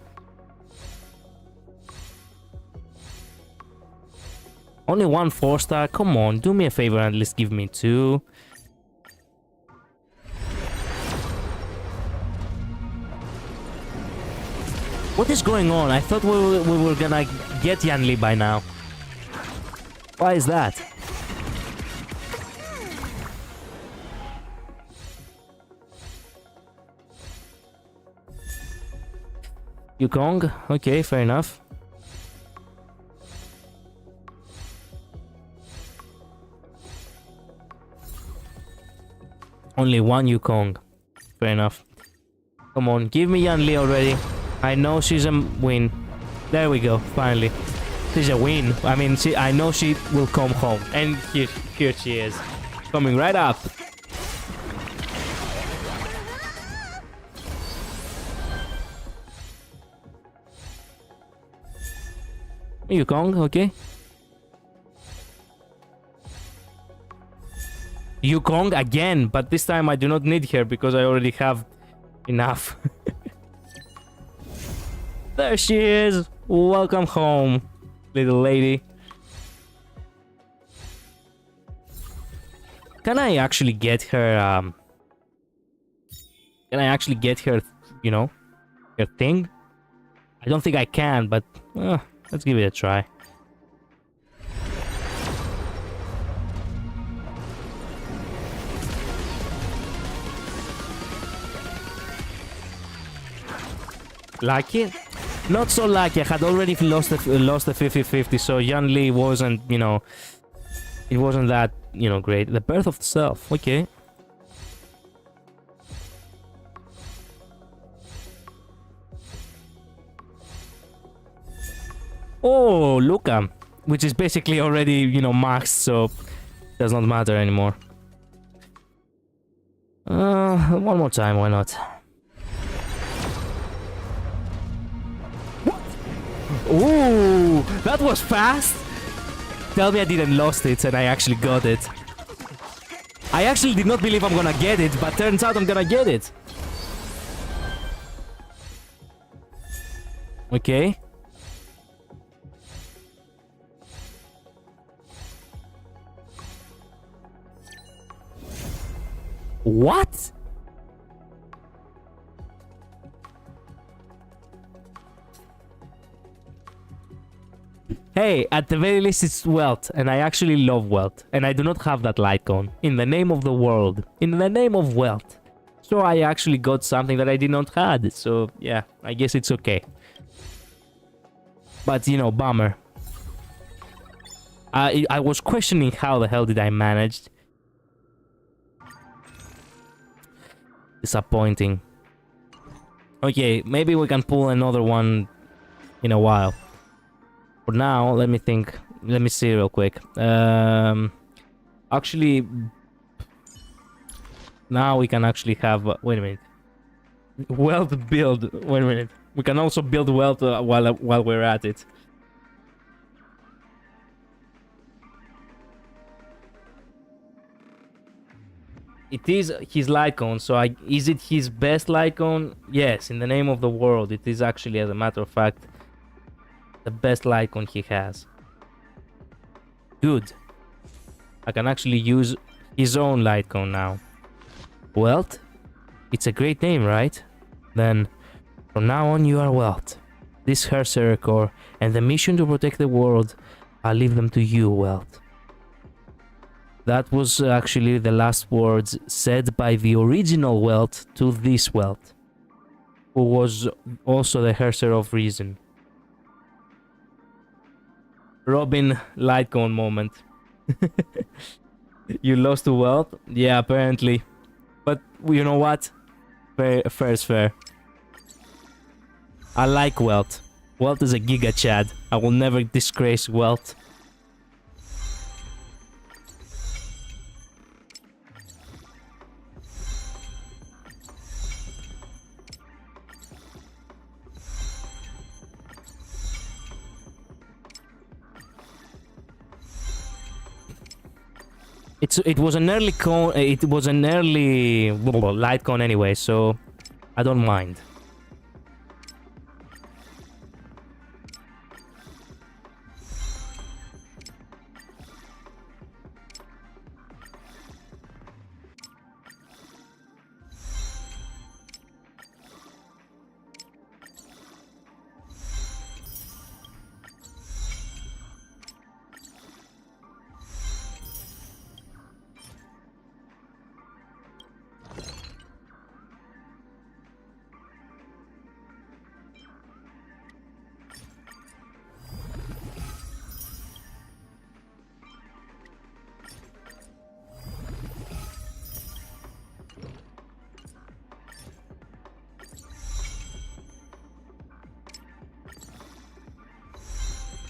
Only one 4-star, come on, do me a favor and at least give me 2. What is going on? I thought we were gonna get Yanli by now. Why is that? Yukong? Okay, fair enough. Only one Yukong. Fair enough. Come on, give me Yanli already. I know she's a win. There we go, finally. She's a win. I mean, I know she will come home. And here she is. Coming right up. Yukong, okay. Yukong again, but this time I do not need her because I already have enough. There she is. Welcome home, little lady. Can I actually get her, Can I actually get her, you know, her thing? I don't think I can, but let's give it a try. Lucky? Not so lucky. I had already lost the 50-50, so Yanli wasn't, you know, it wasn't that, you know, great. The birth of the self. Okay. Oh, Luca, which is basically already, you know, maxed, so does not matter anymore. One more time, why not? Ooh, that was fast. Tell me I didn't lost it and I actually got it. I actually did not believe I'm gonna get it, but turns out I'm gonna get it. Okay. What? Hey, at the very least it's wealth, and I actually love wealth, and I do not have that light cone. In the name of the world, in the name of wealth. So I actually got something that I did not had, so yeah, I guess it's okay. But, you know, bummer. I was questioning how the hell did I manage. Disappointing. Okay, maybe we can pull another one in a while. For now, let me think. Let me see real quick. Actually, now we can actually have. Wait a minute. Wealth build. Wait a minute. We can also build wealth while we're at it. It is his light cone, so is it his best light cone? Yes, in the name of the world, it is actually, as a matter of fact, the best light cone he has. Good. I can actually use his own light cone now. Wealth? It's a great name, right? Then, from now on you are Wealth. This Herserer core and the mission to protect the world, I'll leave them to you, Wealth. That was actually the last words said by the original Wealth to this Wealth, who was also the Herser of Reason. Robin Lightcone moment. You lost to Wealth? Yeah, apparently. But you know what? Fair is fair. I like Wealth. Wealth is a Giga Chad. I will never disgrace Wealth. It was an early cone. It was an early light cone anyway, so I don't mind.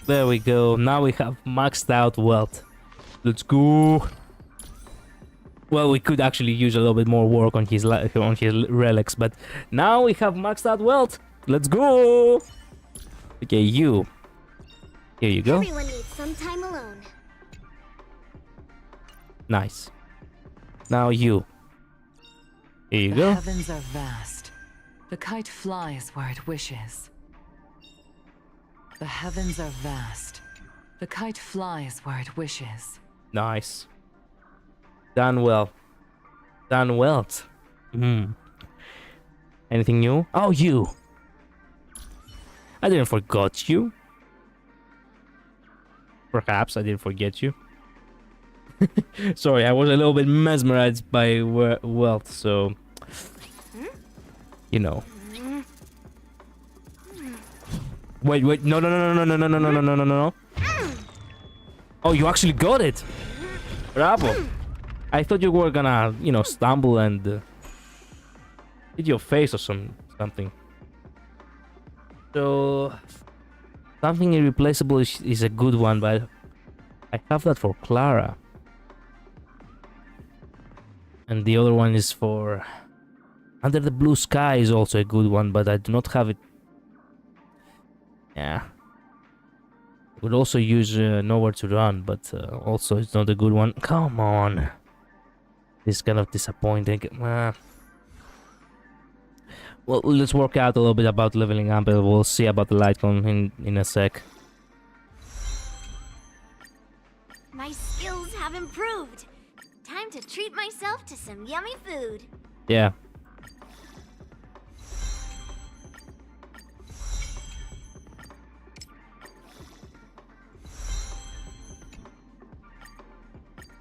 There we go. Now we have maxed out wealth. Let's go. Well, we could actually use a little bit more work on his relics, but now we have maxed out wealth. Let's go. Okay, you. Here you go. Everyone needs some time alone. Nice. Now you. Here you The go. heavens are vast. The kite flies where it wishes. The heavens are vast. The kite flies where it wishes. Nice. Done well. Done well. Anything new? Oh, you. I didn't forget you. Perhaps I didn't forget you. Sorry, I was a little bit mesmerized by wealth, so you know. Wait, no, no. Oh, you actually got it. Bravo. I thought you were gonna, you know, stumble and hit your face or something. So something irreplaceable is a good one, but I have that for Clara. And the other one is for Under the Blue Sky is also a good one, but I do not have it. Yeah. Would also use Nowhere to Run, but also it's not a good one. Come on. This is kind of disappointing. Well, let's work out a little bit about leveling up, and we'll see about the light cone in a sec. My skills have improved. Time to treat myself to some yummy food. Yeah.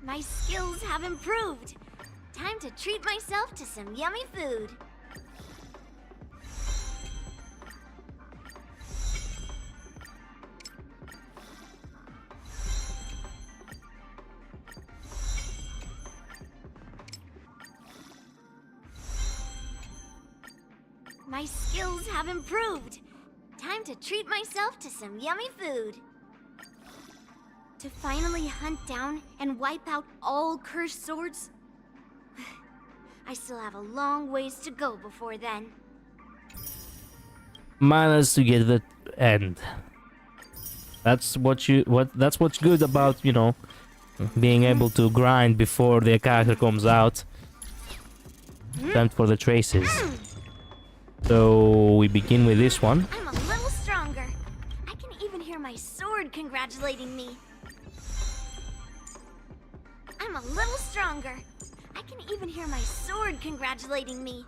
My skills have improved. Time to treat myself to some yummy food. My skills have improved. Time to treat myself to some yummy food. To finally hunt down and wipe out all cursed swords? I still have a long ways to go before then. Managed to get the end. That's what's good about, you know, being able to grind before the character comes out. Time for the traces. So we begin with this one. I'm a little stronger. I can even hear my sword congratulating me. I'm a little stronger. I can even hear my sword congratulating me.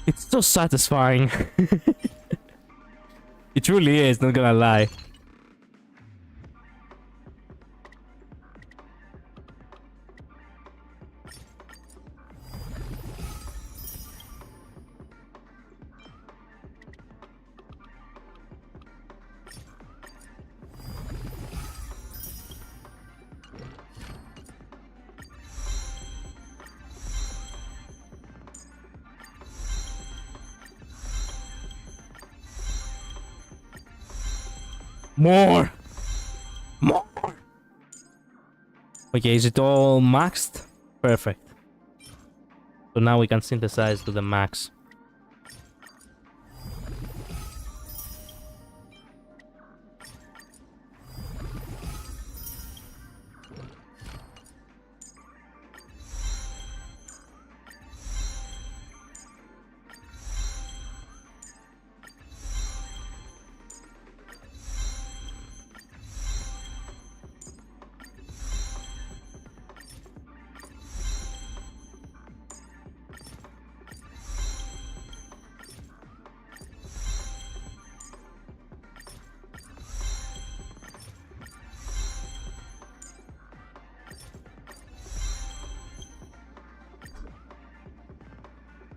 It's so satisfying. It truly is, not gonna lie. More! More! Okay, is it all maxed? Perfect. So now we can synthesize to the max.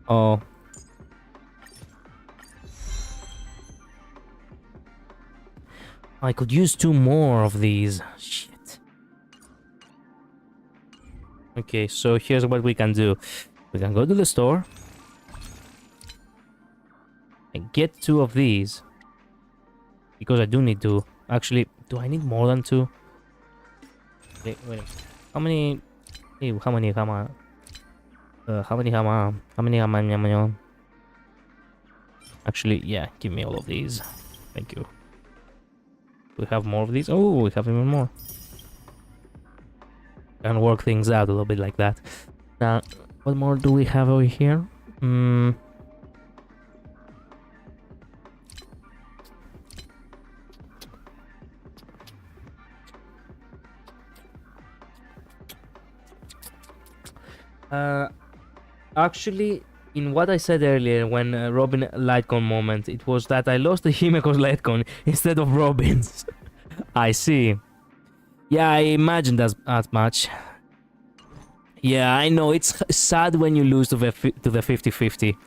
Oh. I could use 2 more of these. Shit. Okay, so here's what we can do. We can go to the store and get 2 of these. Because I do need to. Actually, do I need more than 2? Wait. How many? How many? Actually, yeah, give me all of these. Thank you. We have more of these. Oh, we have even more. Can work things out a little bit like that. Now, what more do we have over here? Actually, in what I said earlier, when Robin Lightcon moment, it was that I lost the Himeko's Lightcon instead of Robin's. I see. Yeah, I imagined as much. Yeah, I know, it's sad when you lose to the 50-50.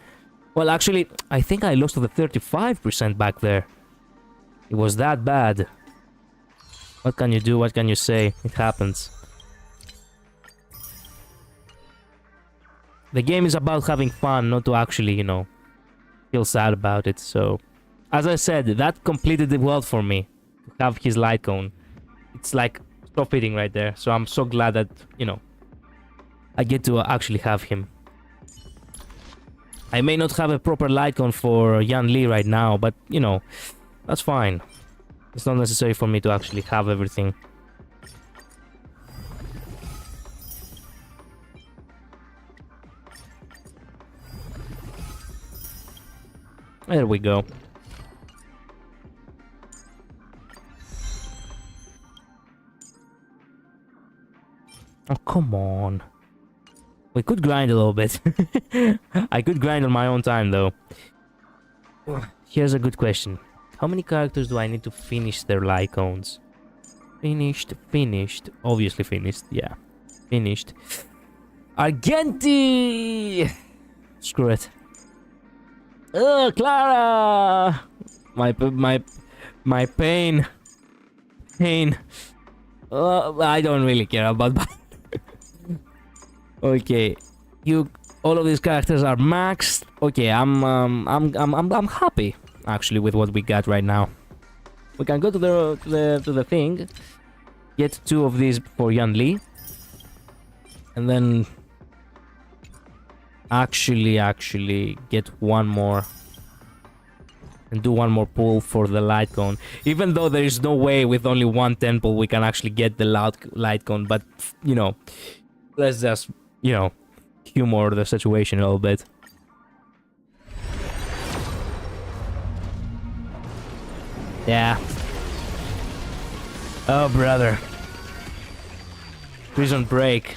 Well, actually, I think I lost to the 35% back there. It was that bad. What can you do? What can you say? It happens. The game is about having fun, not to actually, you know, feel sad about it. So, as I said, that completed the world for me. To have his light cone. It's like stop eating right there. So I'm so glad that, you know, I get to actually have him. I may not have a proper light cone for Yan Li right now, but, you know, that's fine. It's not necessary for me to actually have everything. There we go. Oh, come on. We could grind a little bit. I could grind on my own time, though. Here's a good question. How many characters do I need to finish their Lycones? Finished. Obviously finished, yeah. Finished. Argenti! Screw it. Oh, Clara! My pain. I don't really care about that. Okay, all of these characters are maxed. Okay, I'm happy actually with what we got right now. We can go to the thing, get 2 of these for Yan Li, and then actually get 1 more and do 1 more pull for the light cone. Even though there is no way with only 1 temple we can actually get the light cone, but you know, let's just, you know, humor the situation a little bit. Yeah. Oh, brother. Prison break.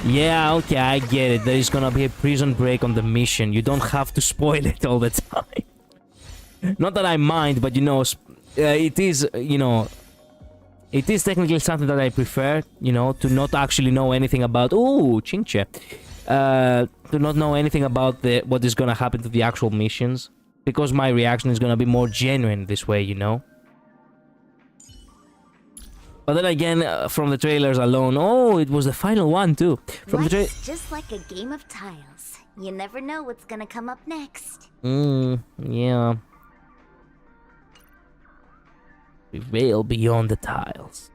Yeah, okay, I get it. There is gonna be a prison break on the mission. You don't have to spoil it all the time. Not that I mind, but you know, it is, you know, it is technically something that I prefer, you know, to not actually know anything about. Ooh, Chinche. To not know anything about what is gonna happen to the actual missions, because my reaction is gonna be more genuine this way, you know. But then again, from the trailers alone, oh, it was the final one too. From Life's just like a game of tiles. You never know what's gonna come up next. Yeah. Prevail beyond the tiles.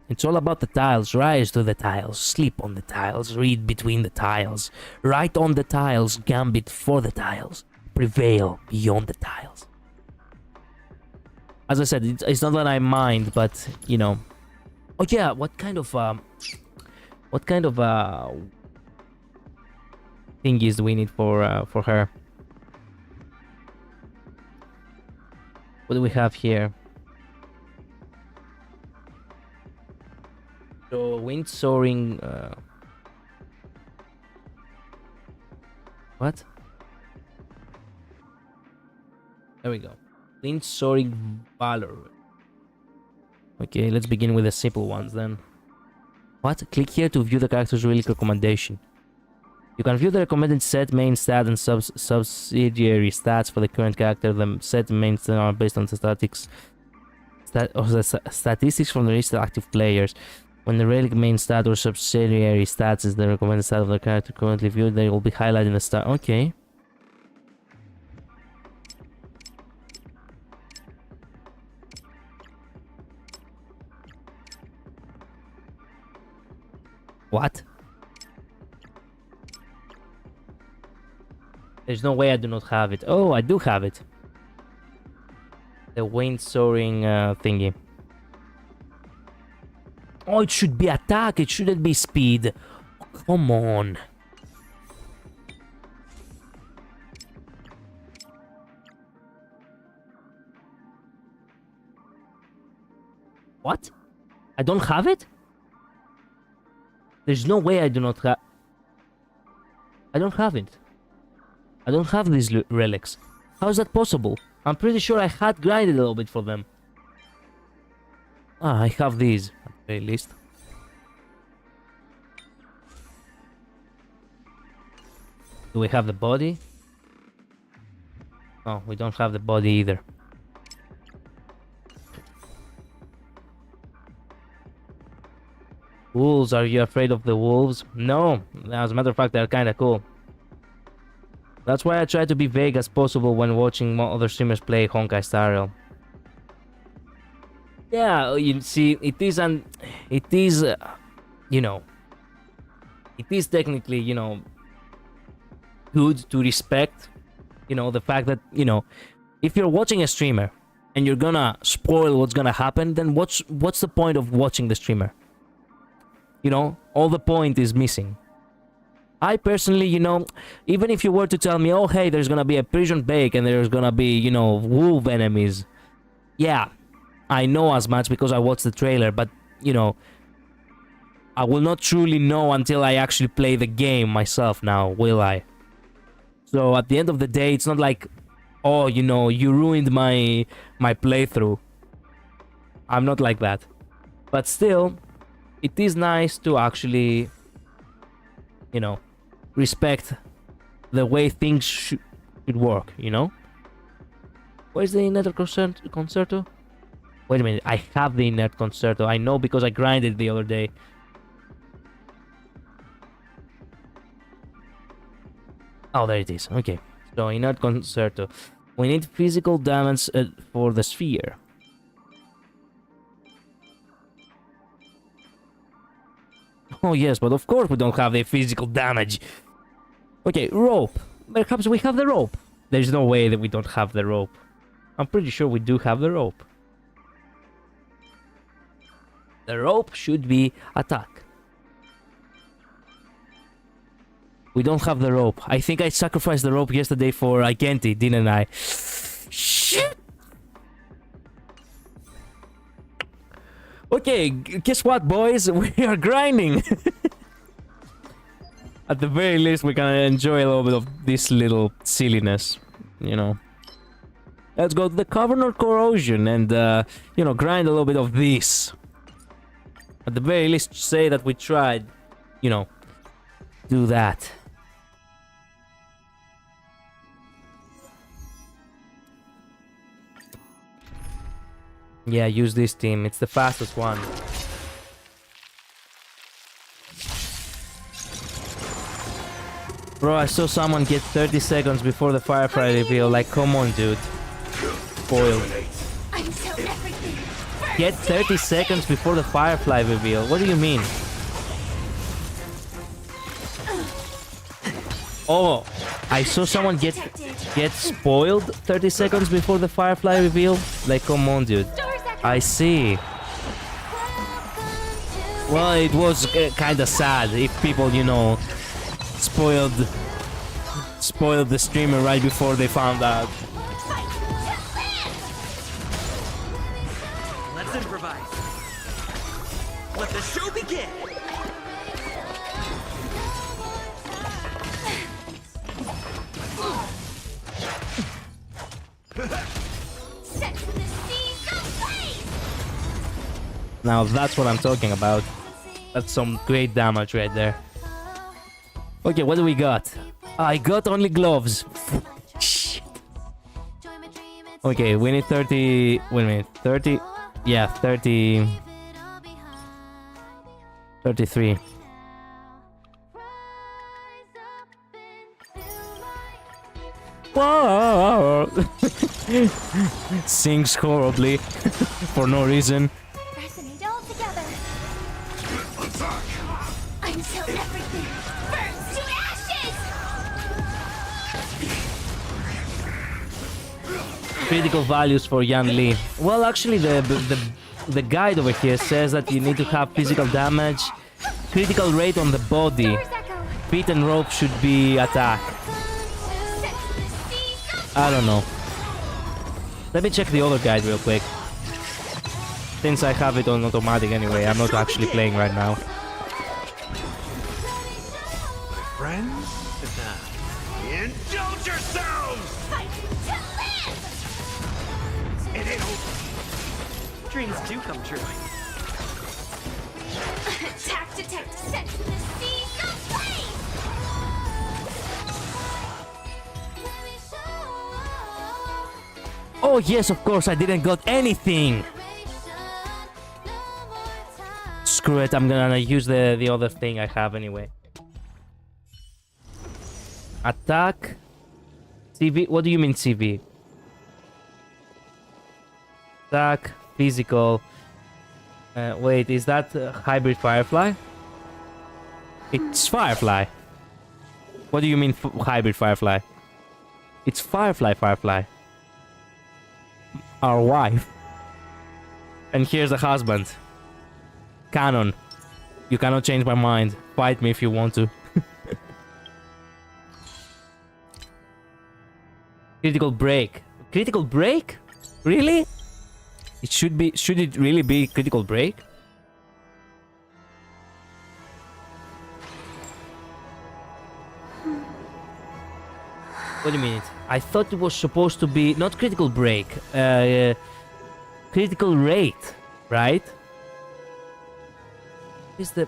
It's all about the tiles. Rise to the tiles. Sleep on the tiles. Read between the tiles. Write on the tiles. Gambit for the tiles. Prevail beyond the tiles. As I said, it's not that I mind, but you know. Oh yeah, what kind of thingies do we need for her? What do we have here? So wind soaring. What? There we go. Wind soaring valor. Okay, let's begin with the simple ones then. What? Click here to view the character's relic recommendation. You can view the recommended set main stat and subsidiary stats for the current character. The set main stats are based on the statistics from the list of active players. When the relic main stat or subsidiary stats is the recommended stat of the character currently viewed, they will be highlighted in the stat. Okay. What? There's no way I do not have it. Oh, I do have it. The wind soaring thingy. Oh, it should be attack. It shouldn't be speed. Oh, come on. What? I don't have it? There's no way I do not have... I don't have it. I don't have these relics. How is that possible? I'm pretty sure I had grinded a little bit for them. Ah, I have these, at the very least. Do we have the body? Oh, we don't have the body either. Wolves, are you afraid of the wolves? No, as a matter of fact, they're kinda cool. That's why I try to be vague as possible when watching other streamers play Honkai Star Rail. Yeah, you see, it is, you know, it is technically, you know, good to respect, you know, the fact that, you know, if you're watching a streamer and you're gonna spoil what's gonna happen, then what's the point of watching the streamer? You know, all the point is missing. I personally, you know, even if you were to tell me, oh, hey, there's gonna be a prison break and there's gonna be, you know, wolf enemies. Yeah, I know as much because I watched the trailer, but, you know, I will not truly know until I actually play the game myself now, will I? So at the end of the day, it's not like, oh, you know, you ruined my playthrough. I'm not like that. But still, it is nice to actually, you know, respect the way things should work, you know? Where's the Inert Concerto? Wait a minute, I have the Inert Concerto. I know because I grinded the other day. Oh, there it is. Okay. So, Inert Concerto. We need physical damage for the sphere. Oh, yes, but of course we don't have the physical damage. Okay, rope. Perhaps we have the rope. There's no way that we don't have the rope. I'm pretty sure we do have the rope. The rope should be attack. We don't have the rope. I think I sacrificed the rope yesterday for Genti, didn't I? Shit! Okay, guess what, boys? We are grinding! At the very least, we can enjoy a little bit of this little silliness, you know. Let's go to the Cavern of Corrosion and, you know, grind a little bit of this. At the very least, say that we tried, you know, do that. Yeah, use this team. It's the fastest one. Bro, I saw someone get 30 seconds before the Firefly reveal. Like, come on, dude. Spoiled. Get 30 seconds before the Firefly reveal. What do you mean? Oh, I saw someone get spoiled 30 seconds before the Firefly reveal. Like, come on, dude. I see. Well, it was kind of sad if people, you know, spoiled the streamer right before they found out. Let's improvise. Let the show begin. Now that's what I'm talking about. That's some great damage right there. Okay, what do we got? I got only gloves. Shit. Okay, we need 30... Wait a minute. 30... Yeah, 30... 33. Whoa! Sings horribly for no reason. Resonate all together. Until everything burns to ashes. Critical values for Yan Li. Well, actually, the guide over here says that you need to have physical damage, critical rate on the body, feet and rope should be attack. I don't know. Let me check the other guide real quick. Since I have it on automatic anyway, I'm not actually playing right now. Friends? Indulge yourselves! Fight to live! It ain't over. Dreams do come true. Attack detect set to the seas of flame! Oh yes, of course, I didn't got anything! Screw it, I'm gonna use the other thing I have anyway. Attack. CV, what do you mean CV? Attack, physical. Wait, is that hybrid Firefly? It's Firefly. What do you mean hybrid Firefly? It's Firefly. Our wife. And here's the husband. Canon. You cannot change my mind. Fight me if you want to. Critical break. Critical break? Really? It should be. Should it really be critical break? Wait a minute. I thought it was supposed to be not critical break. Critical rate, right? Is the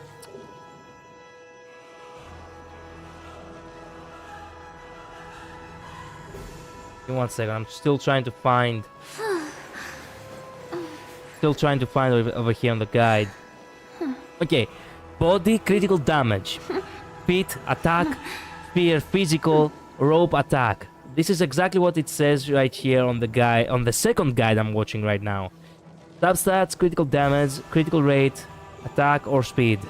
Give me 1 second. I'm still trying to find. Over here on the guide. Okay, body critical damage, feet attack, spear physical, rope attack. This is exactly what it says right here on the guide, on the second guide I'm watching right now. Substats, critical damage, critical rate, attack or speed.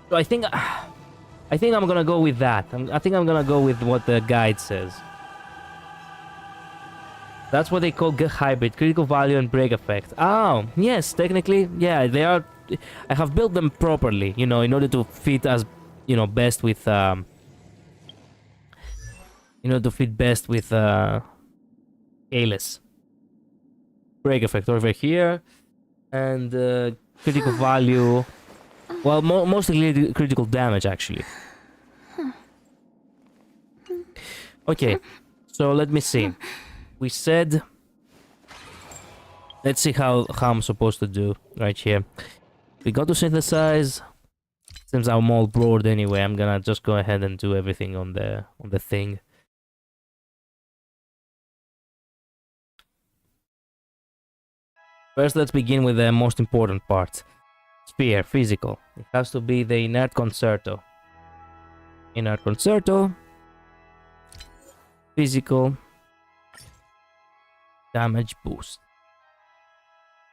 So I think I'm gonna go with that. I think I'm gonna go with what the guide says. That's what they call hybrid, critical value and break effect. Oh, yes, technically, yeah, they are. I have built them properly, you know, in order to fit as, you know, best with, in order to fit best with, Kalis. Break effect over here, and critical value. Well, mostly critical damage, actually. Okay, so let me see. We said, let's see how I'm supposed to do right here. We got to synthesize. Since I'm all bored anyway, I'm gonna just go ahead and do everything on the thing. First, let's begin with the most important part. Sphere, physical. It has to be the inert concerto. Inert concerto. Physical. Damage boost.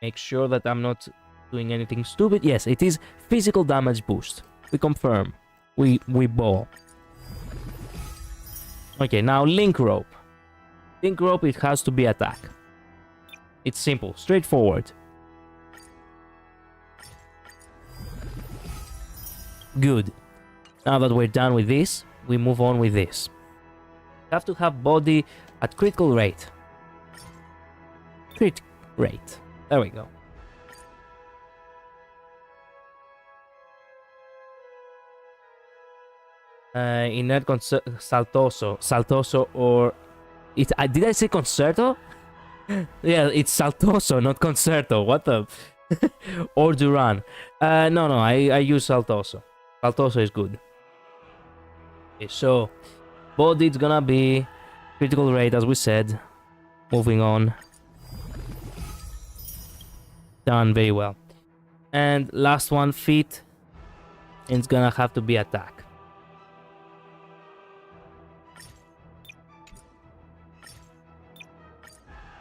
Make sure that I'm not doing anything stupid. Yes, it is physical damage boost. We confirm. We ball. Okay, now link rope. Link rope, it has to be attack. It's simple, straightforward. Good. Now that we're done with this, we move on with this. We have to have body at critical rate. Crit rate. There we go. Inert saltoso or it. Did I say concerto? Yeah, it's saltoso, not concerto. What the? Or Duran. No, I use saltoso. Saltoso is good. Okay, so body it's gonna be critical rate as we said. Moving on. Done very well. And last one, feet. It's gonna have to be attack.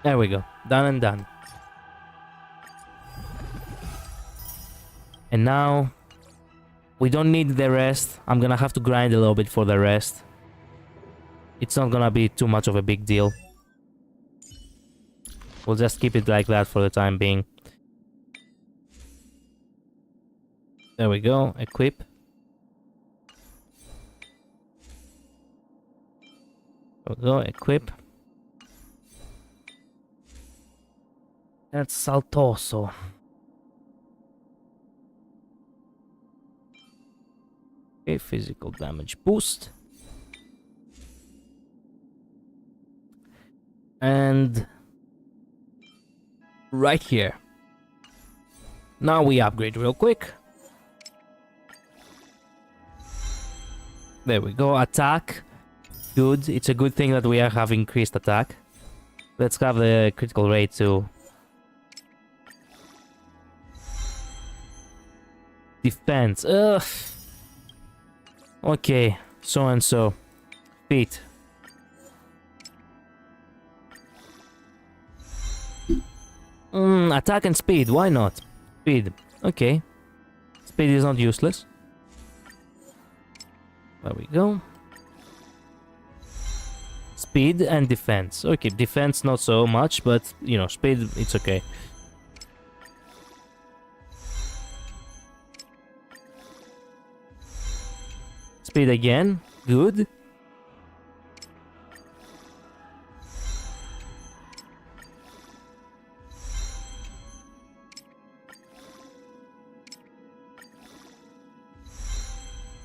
There we go. Done and done. And now we don't need the rest. I'm gonna have to grind a little bit for the rest. It's not gonna be too much of a big deal. We'll just keep it like that for the time being. There we go. Equip. There we go. Equip. That's Saltoso. Okay, physical damage boost. And right here. Now we upgrade real quick. There we go. Attack. Good. It's a good thing that we have increased attack. Let's have the critical rate too. Defense. Ugh. Okay. So and so. Feet. Attack and speed. Why not? Speed. Okay. Speed is not useless. There we go. Speed and defense. Okay, defense not so much, but you know, speed it's okay. Speed again. Good.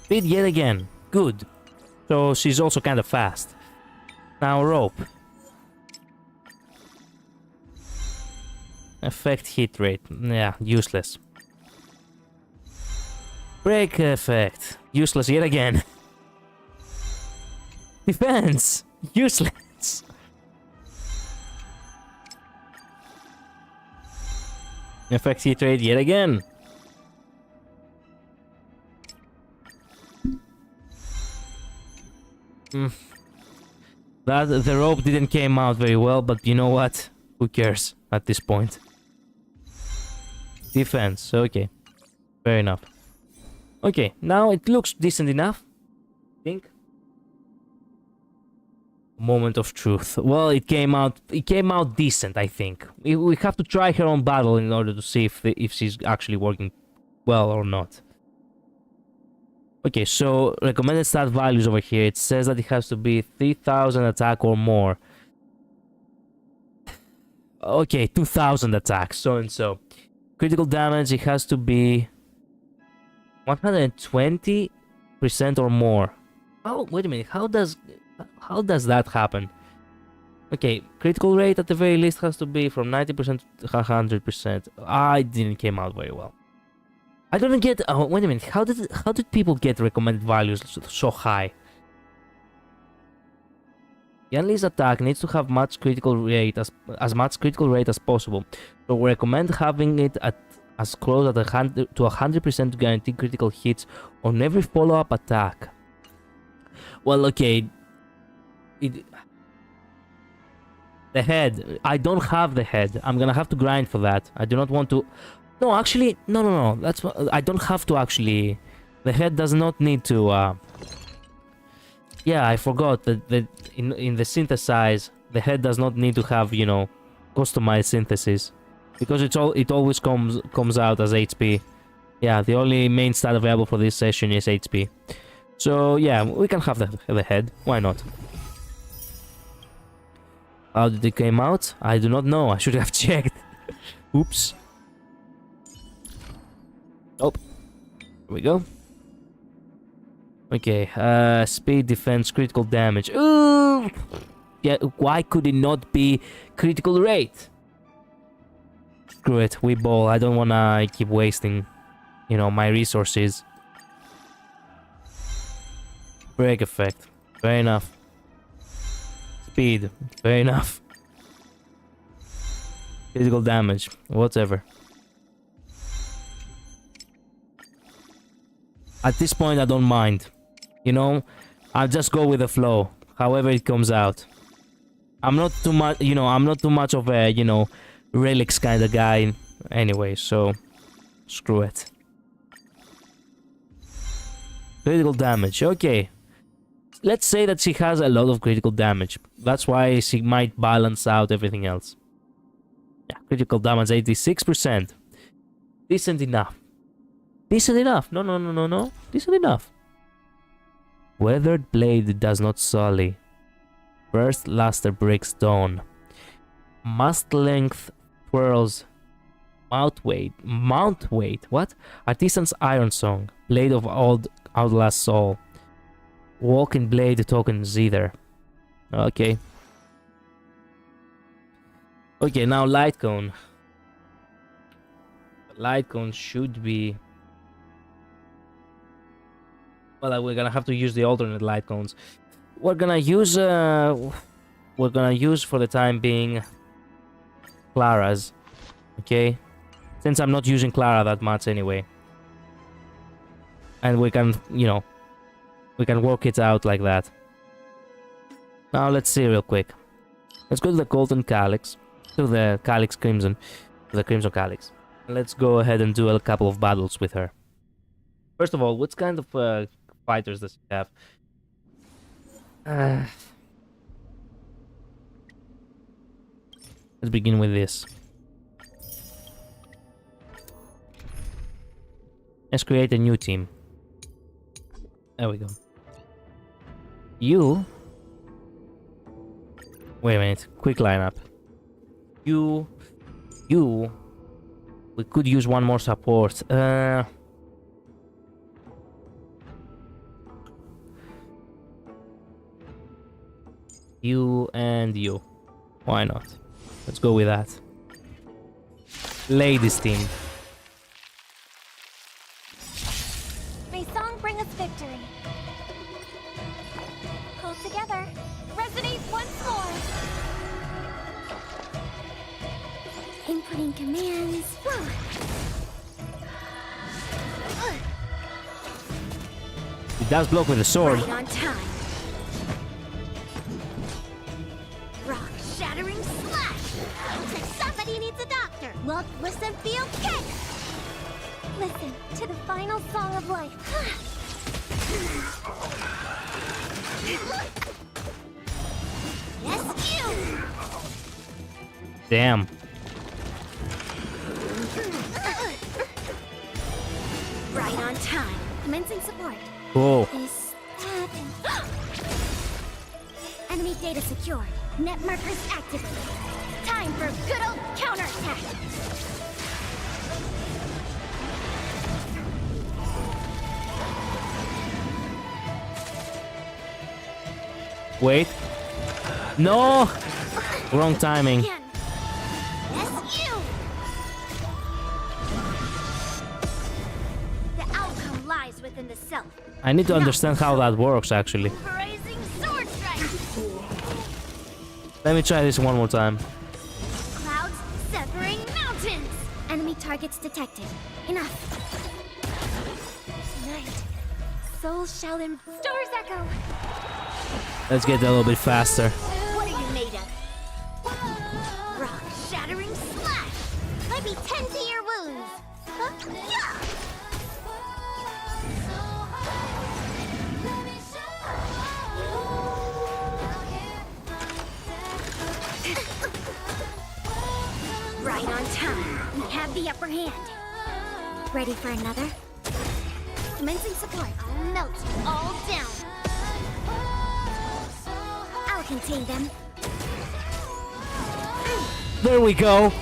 Speed yet again. Good. So she's also kind of fast. Now rope. Effect hit rate. Yeah, useless. Break effect. Useless yet again. Defense. Useless. Effect hit rate yet again. That the rope didn't came out very well, but you know what? Who cares at this point? Defense, okay. Fair enough. Okay, now it looks decent enough. I think. Moment of truth. Well, it came out decent, I think. We have to try her on battle in order to see if she's actually working well or not. Okay, so recommended stat values over here. It says that it has to be 3000 attack or more. Okay, 2000 attack, so and so. Critical damage, it has to be 120% or more. Oh, wait a minute. How does that happen? Okay, critical rate at the very least has to be from 90% to 100%. I didn't came out very well. I don't get. Oh, wait a minute. How did people get recommended values so high? Yanli's attack needs to have much critical rate as much critical rate as possible. So we recommend having it at as close at 100% to guarantee critical hits on every follow-up attack. Well, okay. The head. I don't have the head. I'm gonna have to grind for that. I do not want to. No, actually, no. That's I don't have to actually. The head does not need to. Yeah, I forgot that in the synthesize, the head does not need to have, you know, customized synthesis, because it always comes out as HP. Yeah, the only main stat available for this session is HP. So yeah, we can have the head. Why not? How did it came out? I do not know. I should have checked. Oops. Oh, here we go. Okay, speed, defense, critical damage. Ooh! Yeah, why could it not be critical rate? Screw it, we ball. I don't wanna keep wasting, you know, my resources. Break effect. Fair enough. Speed. Fair enough. Physical damage. Whatever. At this point, I don't mind. You know, I'll just go with the flow. However it comes out. I'm not too much, you know, I'm not too much of a, you know, relics kind of guy anyway, so screw it. Critical damage, okay. Let's say that she has a lot of critical damage. That's why she might balance out everything else. Yeah, critical damage 86%. Decent enough. Decent enough. No. Decent enough. Weathered blade does not sully. Burst luster breaks dawn. Mast length twirls. Mount weight. What? Artisan's iron song. Blade of old outlast soul. Walking blade token zither. Okay. Okay, now light cone. Light cone should be. Well, we're gonna have to use the alternate light cones. We're gonna use for the time being Clara's. Okay? Since I'm not using Clara that much anyway. And we can, you know, we can work it out like that. Now let's see real quick. Let's go to the Golden Calyx. To the Calyx Crimson. To the Crimson Calyx. Let's go ahead and do a couple of battles with her. First of all, what kind of fighters does she have? Let's begin with this. Let's create a new team. There we go. You... Wait a minute. Quick lineup. You... We could use one more support. You and you. Why not? Let's go with that. Ladies team. May song bring us victory. Hold together. Resonate once more. Inputting commands. He does block with a sword. Right on time. Rock shattering slash. Looks like somebody needs a doctor. Look, listen, feel, kick. Listen to the final song of life. Yes, you. Damn. Right on time. Commencing support. Cool. Is that... Enemy data secured. Net markers activated. Time for good old counterattack. Wait. No! Wrong timing. Again. Yes, you. The outcome lies within the self. I need to understand how that works actually. Brazen sword strike. Let me try this one more time. Clouds severing mountains. Enemy targets detected. Enough. Tonight, souls shall stars echo. Let's get a little bit faster. What are you made of? Rock shattering slash. Let me tend to your wounds. Huh? Yeah. Right on time. We have the upper hand. Ready for another? Commencing support. I'll melt you all down. I'll contain them. There we go.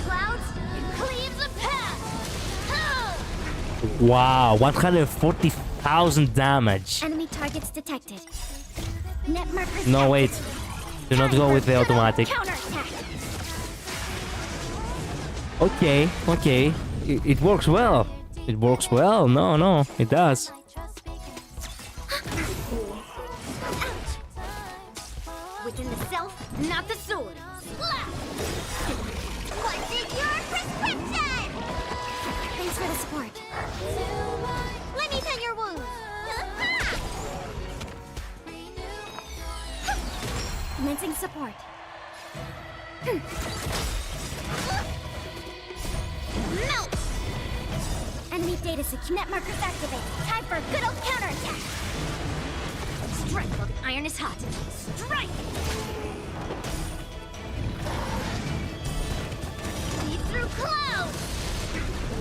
Clouds, it cleaves a path. Wow, 140,000 damage. Enemy targets detected. Net markers. No, wait. Do not go with the automatic. Counterattack. Okay. It works well. It works well. No, it does. Not the sword. Slap! What's in your prescription? Thanks for the support. Let me tend your wounds. Commencing support. Melt! Enemy data secure. Net markers activate. Time for a good old counterattack. Strike while the iron is hot. Strike! See through clouds!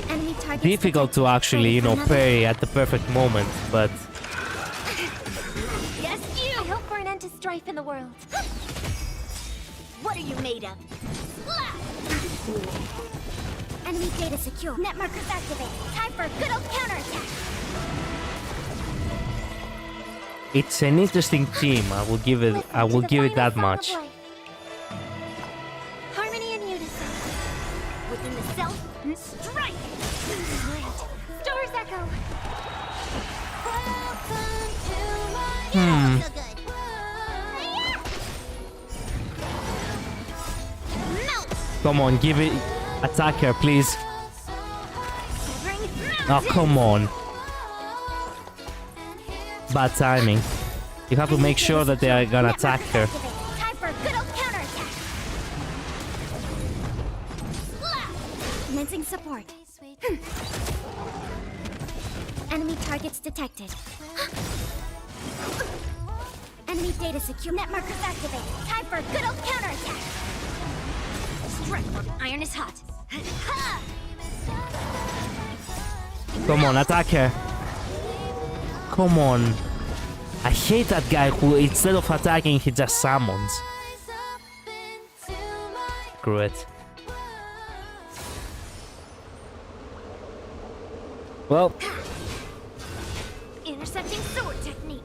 Enemy target. Difficult to actually, you know, parry at the perfect moment, but Yes, you! I hope for an end to strife in the world. What are you made of? Slap! Enemy data secure. Net markers activate. Time for a good old counterattack. it's an interesting team. I will give it that much. Harmony and unison. Within the self, strike! Great. Stars echo. So good. Melt! Come on, give it. Attack her, please. Oh, come on. Bad timing. You have to make sure that they are gonna attack her. Time for a good old counterattack. Slap! Commencing support. Enemy targets detected. Enemy data secure. Net markers activate. Time for a good old counterattack. Strike while the iron is hot. Come on, attack her. Come on. I hate that guy who, instead of attacking, he just summons. Screw it. Well. Intercepting sword technique.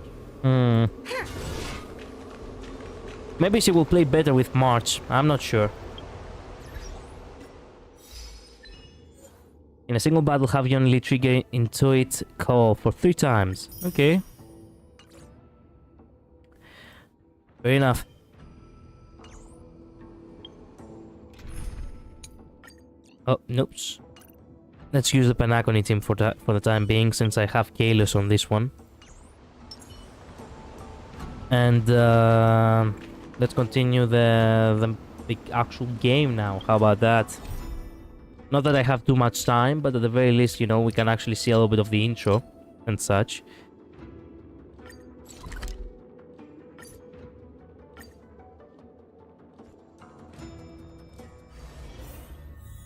Maybe she will play better with March. I'm not sure. In a single battle, have you only trigger Intuit call for 3 times. Okay. Fair enough. Oh, nope. Let's use the Panacony team for the time being, since I have Kalos on this one. And let's continue the actual game now. How about that? Not that I have too much time, but at the very least, you know, we can actually see a little bit of the intro and such.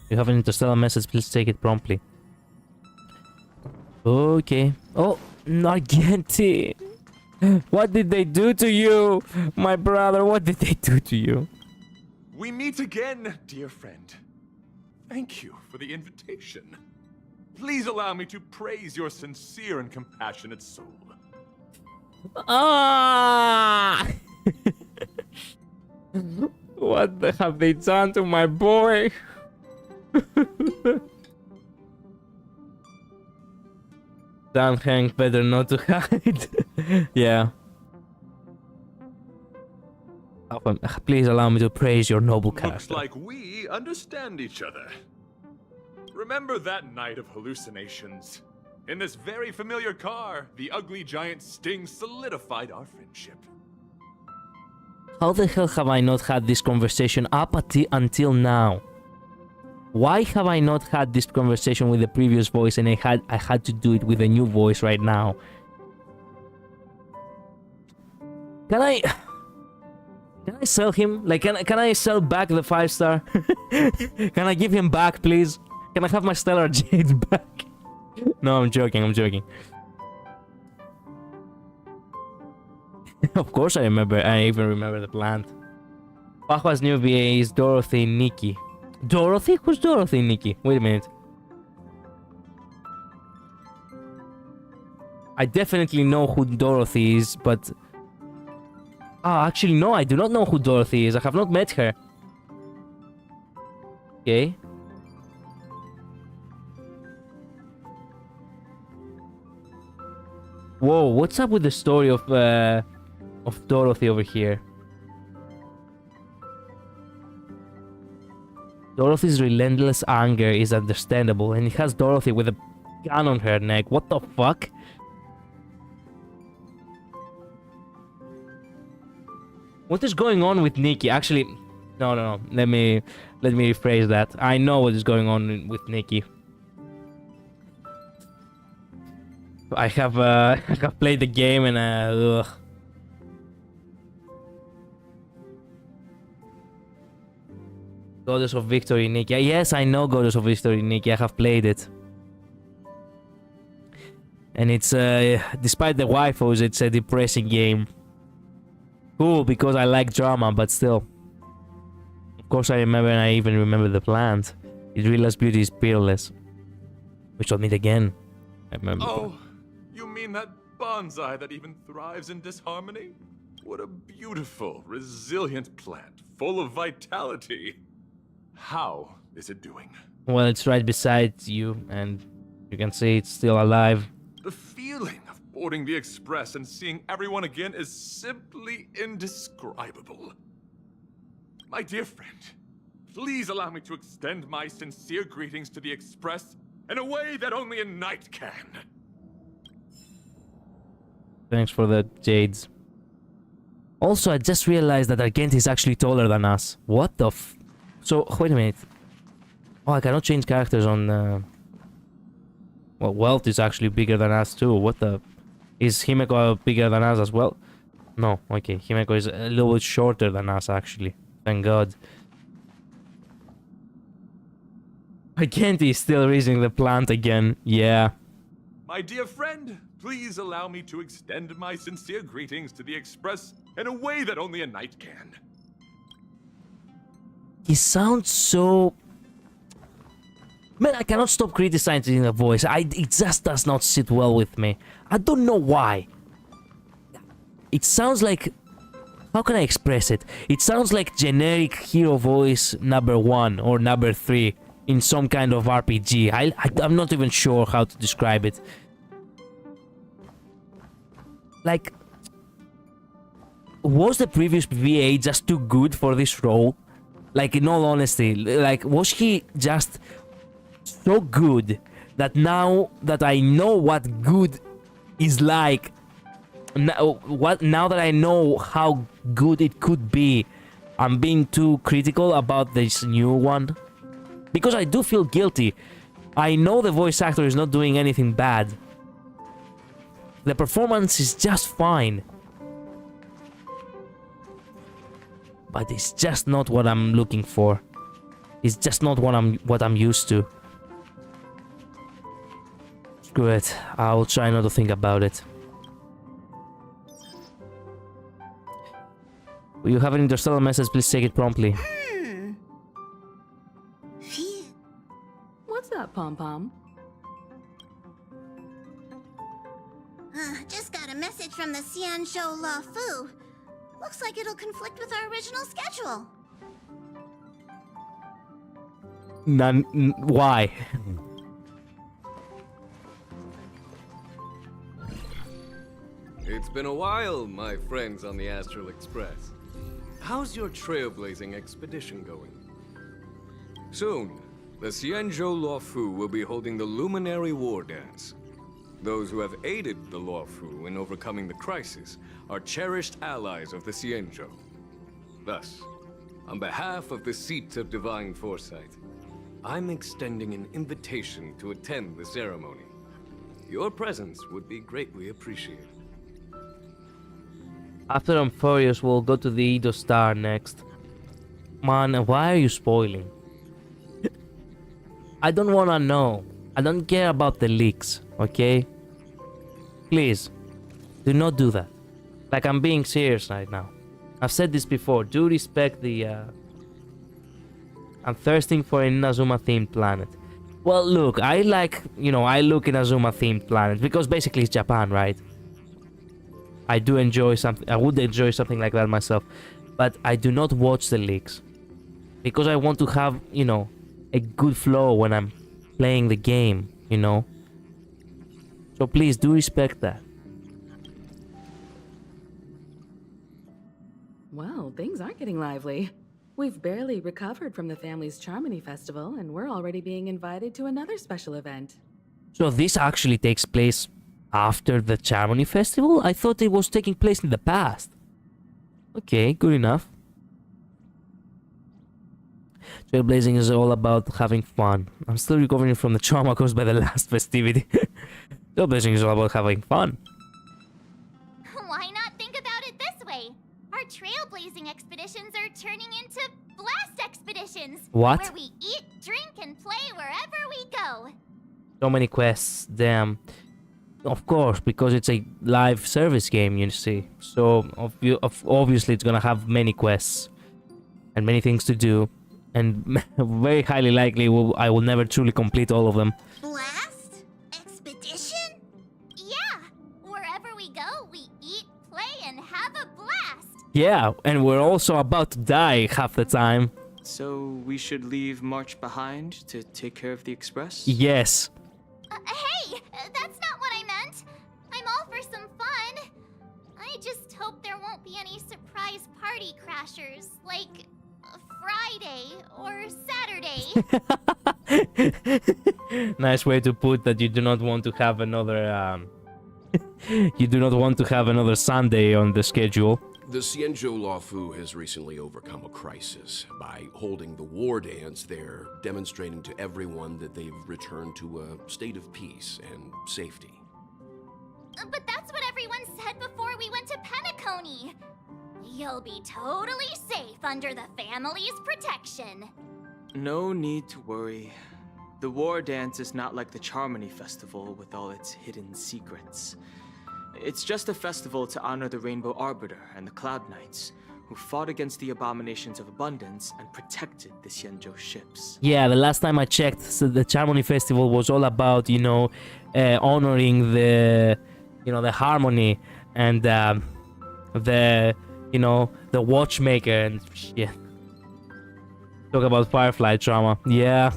You have an interstellar message, please take it promptly. Okay. Oh, Nargenti! What did they do to you? My brother, what did they do to you? We meet again, dear friend. Thank you for the invitation. Please allow me to praise your sincere and compassionate soul. Ah! What have they done to my boy? Damn, Hank, better not to hide. Yeah. Please allow me to praise your noble character. Looks like we understand each other. Remember that night of hallucinations? In this very familiar car, the ugly giant Sting solidified our friendship. How the hell have I not had this conversation up until now? Why have I not had this conversation with the previous voice and I had to do it with a new voice right now? Can I sell him? Like, can I sell back the 5-star? Can I give him back, please? Can I have my Stellar Jade back? No, I'm joking, I'm joking. Of course I remember, I even remember the plant. Pahua's new VA is Dorothy Nikki. Dorothy? Who's Dorothy Nikki? Wait a minute. I definitely know who Dorothy is, but... Ah, actually no, I do not know who Dorothy is. I have not met her. Okay. Whoa, what's up with the story of Dorothy over here? Dorothy's relentless anger is understandable, and it has Dorothy with a gun on her neck. What the fuck? What is going on with Nikki? Actually, no. Let me rephrase that. I know what is going on with Nikki. I have played the game and ugh. Goddess of Victory, Nikki. Yes, I know Goddess of Victory, Nikki. I have played it. And it's, despite the waifus, it's a depressing game. Cool, because I like drama, but still. Of course I remember, and I even remember the plant. Its realest beauty is peerless. We shall meet again. I remember. Oh, you mean that bonsai that even thrives in disharmony? What a beautiful, resilient plant, full of vitality. How is it doing? Well, it's right beside you, and you can see it's still alive. The feeling of boarding the express and seeing everyone again is simply indescribable. My dear friend, please allow me to extend my sincere greetings to the express in a way that only a knight can. Thanks for the jades. Also, I just realized that Argent is actually taller than us. What the f... So, wait a minute. Oh, I cannot change characters on... Well, Welt is actually bigger than us too. What the... Is Himeko bigger than us as well? No, okay. Himeko is a little bit shorter than us, actually. Thank God. Argent is still raising the plant again. Yeah. My dear friend, please allow me to extend my sincere greetings to the express in a way that only a knight can. He sounds so... Man, I cannot stop criticizing the voice. It just does not sit well with me. I don't know why. It sounds like... How can I express it? It sounds like generic hero voice number 1 or number 3 in some kind of RPG. I'm not even sure how to describe it. Like... Was the previous VA just too good for this role? Like, in all honesty, like, was he just so good that now that I know what good is like, now that I know how good it could be, I'm being too critical about this new one? Because I do feel guilty. I know the voice actor is not doing anything bad. The performance is just fine. But it's just not what I'm looking for. It's just not what I'm used to. Screw it. I'll try not to think about it. Will you have an interstellar message? Please take it promptly. What's that, Pom-Pom? Just got a message from the Xianzhou La Fu. Looks like it'll conflict with our original schedule. Why? It's been a while, my friends on the Astral Express. How's your trailblazing expedition going? Soon, the Xianzhou La Fu will be holding the Luminary War Dance. Those who have aided the Law Fu in overcoming the crisis are cherished allies of the Xianzhou. Thus, on behalf of the Seat of Divine Foresight, I'm extending an invitation to attend the ceremony. Your presence would be greatly appreciated. After Amphorius, we'll go to the Edo Star next. Man, why are you spoiling? I don't wanna know. I don't care about the leaks, okay? Please, do not do that. Like, I'm being serious right now. I've said this before. Do respect the, I'm thirsting for an Inazuma-themed planet. Well, look, I like, I look Inazuma-themed planet because basically it's Japan, right? I do enjoy something. I would enjoy something like that myself. But I do not watch the leaks. Because I want to have, a good flow when I'm playing the game, So please do respect that. Well, things aren't getting lively. We've barely recovered from the family's Charmony Festival, and we're already being invited to another special event. So this actually takes place after the Charmony Festival? I thought it was taking place in the past. Okay, good enough. Trailblazing is all about having fun. I'm still recovering from the trauma caused by the last festivity. Trailblazing is all about having fun. Why not think about it this way? Our trailblazing expeditions are turning into blast expeditions. What? Where we eat, drink, and play wherever we go. So many quests, damn. Of course, because it's a live service game, you see. So, obviously it's gonna have many quests. And many things to do. And very highly likely I will never truly complete all of them. Blast? Expedition? Yeah. Wherever we go, we eat, play, and have a blast. Yeah, and we're also about to die half the time. So we should leave March behind to take care of the express? Yes. Hey, that's not what I meant. I'm all for some fun. I just hope there won't be any surprise party crashers, like Friday or Saturday. Nice way to put that you do not want to have another you do not want to have another Sunday on the schedule. The Xianzhou Luofu has recently overcome a crisis by holding the war dance there, demonstrating to everyone that they've returned to a state of peace and safety. But that's what everyone said before we went to Penacony. You'll be totally safe under the family's protection. No need to worry. The war dance is not like the Charmony Festival with all its hidden secrets. It's just a festival to honor the Rainbow Arbiter and the Cloud Knights, who fought against the abominations of abundance and protected the Xianzhou ships. Yeah, the last time I checked, so the Charmony Festival was all about, honoring the, the harmony and the, the watchmaker and shit. Talk about Firefly trauma. Yeah.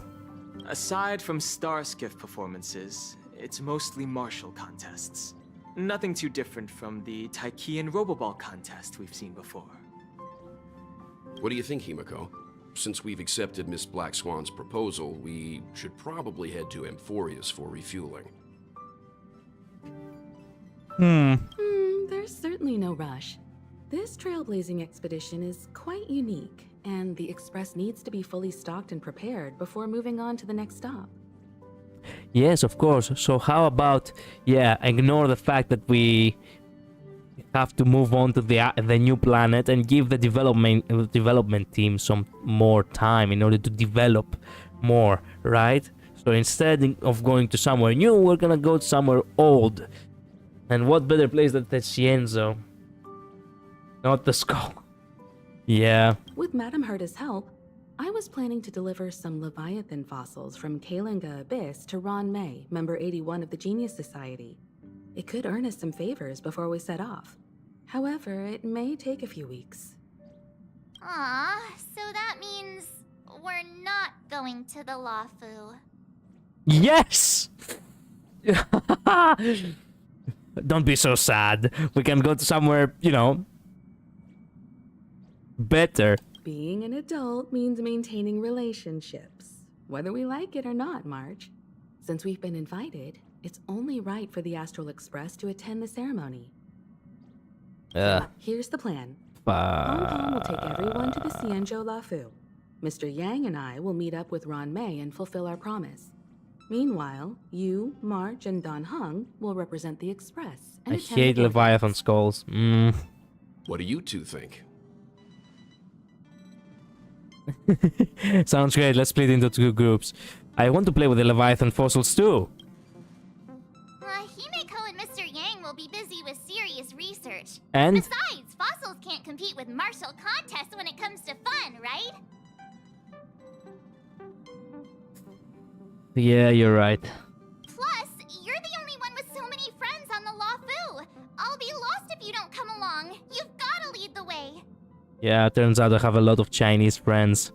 Aside from Star Skiff performances, it's mostly martial contests. Nothing too different from the Taiki and Roboball contest we've seen before. What do you think, Himiko? Since we've accepted Miss Black Swan's proposal, we should probably head to Amphorius for refueling. There's certainly no rush. This trailblazing expedition is quite unique, and the Express needs to be fully stocked and prepared before moving on to the next stop. Yes, of course. So how about, ignore the fact that we have to move on to the new planet and give the development team some more time in order to develop more, right? So instead of going to somewhere new, we're gonna go to somewhere old. And what better place than the Xianzhou? Not the skull. Yeah. With Madame Herta's help, I was planning to deliver some Leviathan fossils from Kalinga Abyss to Ron May, member 81 of the Genius Society. It could earn us some favors before we set off. However, it may take a few weeks. So that means we're not going to the Luofu. Yes! Don't be so sad. We can go to somewhere, better. Being an adult means maintaining relationships, whether we like it or not, March. Since we've been invited, it's only right for the Astral Express to attend the ceremony. Here's the plan. Hong Kong will take everyone to the Xianzhou Luofu. Mr. Yang and I will meet up with Ron May and fulfill our promise. Meanwhile, you, March, and Don Hung will represent the Express. I hate Leviathan skulls. What do you two think? Sounds great. Let's split into 2 groups. I want to play with the Leviathan fossils too. Himiko and Mr. Yang will be busy with serious research. And? Besides, fossils can't compete with martial contests when it comes to fun, right? Yeah, you're right. Plus, you're the only one with so many friends on the Luofu. I'll be lost if you don't come along. You've gotta lead the way. Yeah, turns out I have a lot of Chinese friends.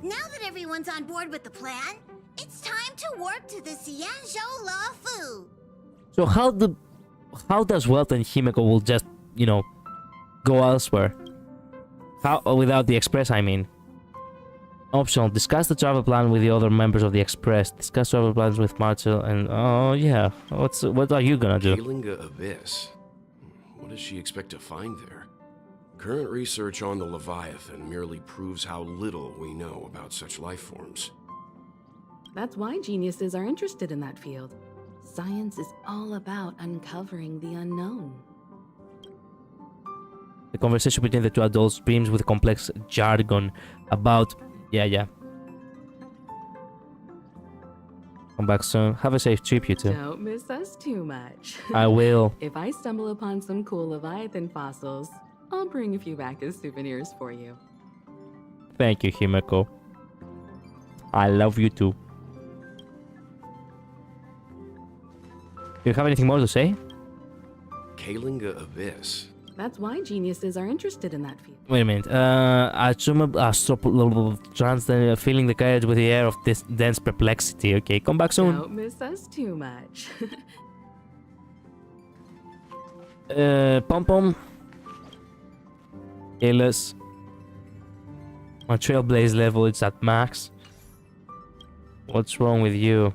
Now that everyone's on board with the plan, it's time to warp to the Xianzhou Luofu. So how does Welt and Himiko will just, go elsewhere? How without the Express, I mean. Optional. Discuss the travel plan with the other members of the Express. Discuss travel plans with Marcel and... Oh, yeah. What are you gonna do? Kalinga Abyss. What does she expect to find there? Current research on the Leviathan merely proves how little we know about such life forms. That's why geniuses are interested in that field. Science is all about uncovering the unknown. The conversation between the two adults beams with complex jargon about... Yeah. Come back soon. Have a safe trip, you two. Don't miss us too much. I will. If I stumble upon some cool Leviathan fossils, I'll bring a few back as souvenirs for you. Thank you, Himeko. I love you too. Do you have anything more to say? Kalinga Abyss. That's why geniuses are interested in that field. Wait a minute. Filling the carriage with the air of this dense perplexity. Okay, come back soon. Don't miss us too much. Pom Pom. Careless. My Trailblaze level is at max. What's wrong with you?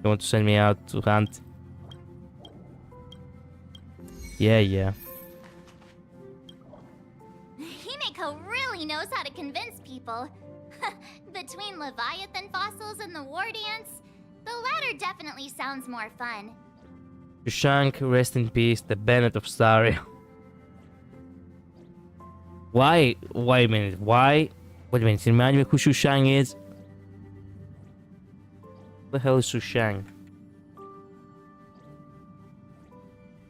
You want to send me out to hunt? Yeah. Himeko really knows how to convince people. Between Leviathan fossils and the war dance, the latter definitely sounds more fun. Shushank, rest in peace, the Bennett of Star Rail. Why? Wait a minute. Why? Wait a minute. Remind me who Shushank is. What the hell is Shushank?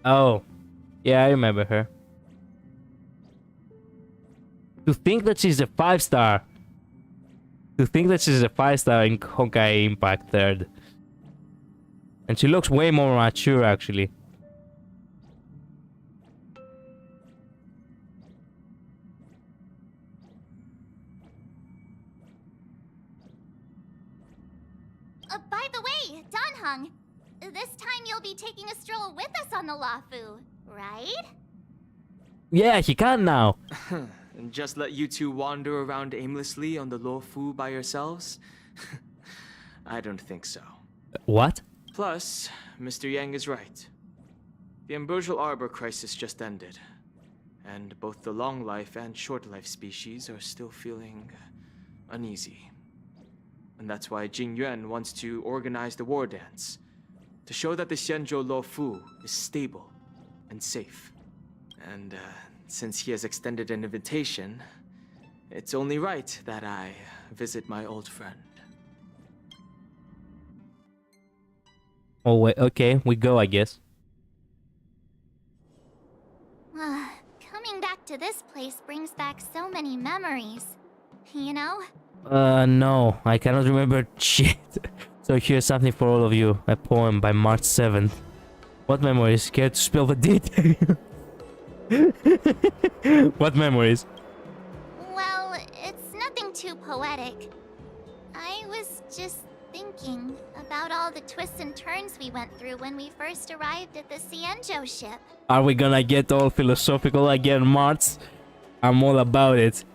Oh. Yeah, I remember her. To think that she's a 5-star. To think that she's a 5-star in Honkai Impact 3rd. And she looks way more mature, actually. By the way, Danhung, this time you'll be taking a stroll with us on the Lafu, right? Yeah, he can now. And just let you two wander around aimlessly on the Luofu by yourselves? I don't think so. What? Plus, Mr. Yang is right. The Ambrosial Arbor crisis just ended. And both the long life and short life species are still feeling uneasy. And that's why Jing Yuan wants to organize the war dance, to show that the Xianzhou Luofu is stable and safe. And since he has extended an invitation, it's only right that I visit my old friend. Oh wait, okay, we go, I guess. Coming back to this place brings back so many memories, you know? No, I cannot remember shit. So here's something for all of you. A poem by March 7th. What memories? Care to spill the detail? What memories? Well, it's nothing too poetic. I was just thinking about all the twists and turns we went through when we first arrived at the Xianzhou ship. Are we gonna get all philosophical again, March? I'm all about it.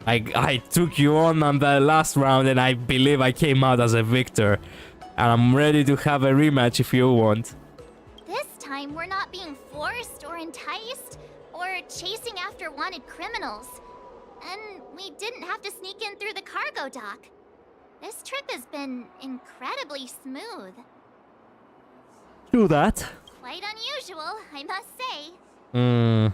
I took you on the last round and I believe I came out as a victor. And I'm ready to have a rematch if you want. This time we're not being forced or enticed or chasing after wanted criminals. And we didn't have to sneak in through the cargo dock. This trip has been incredibly smooth. True that. Quite unusual, I must say.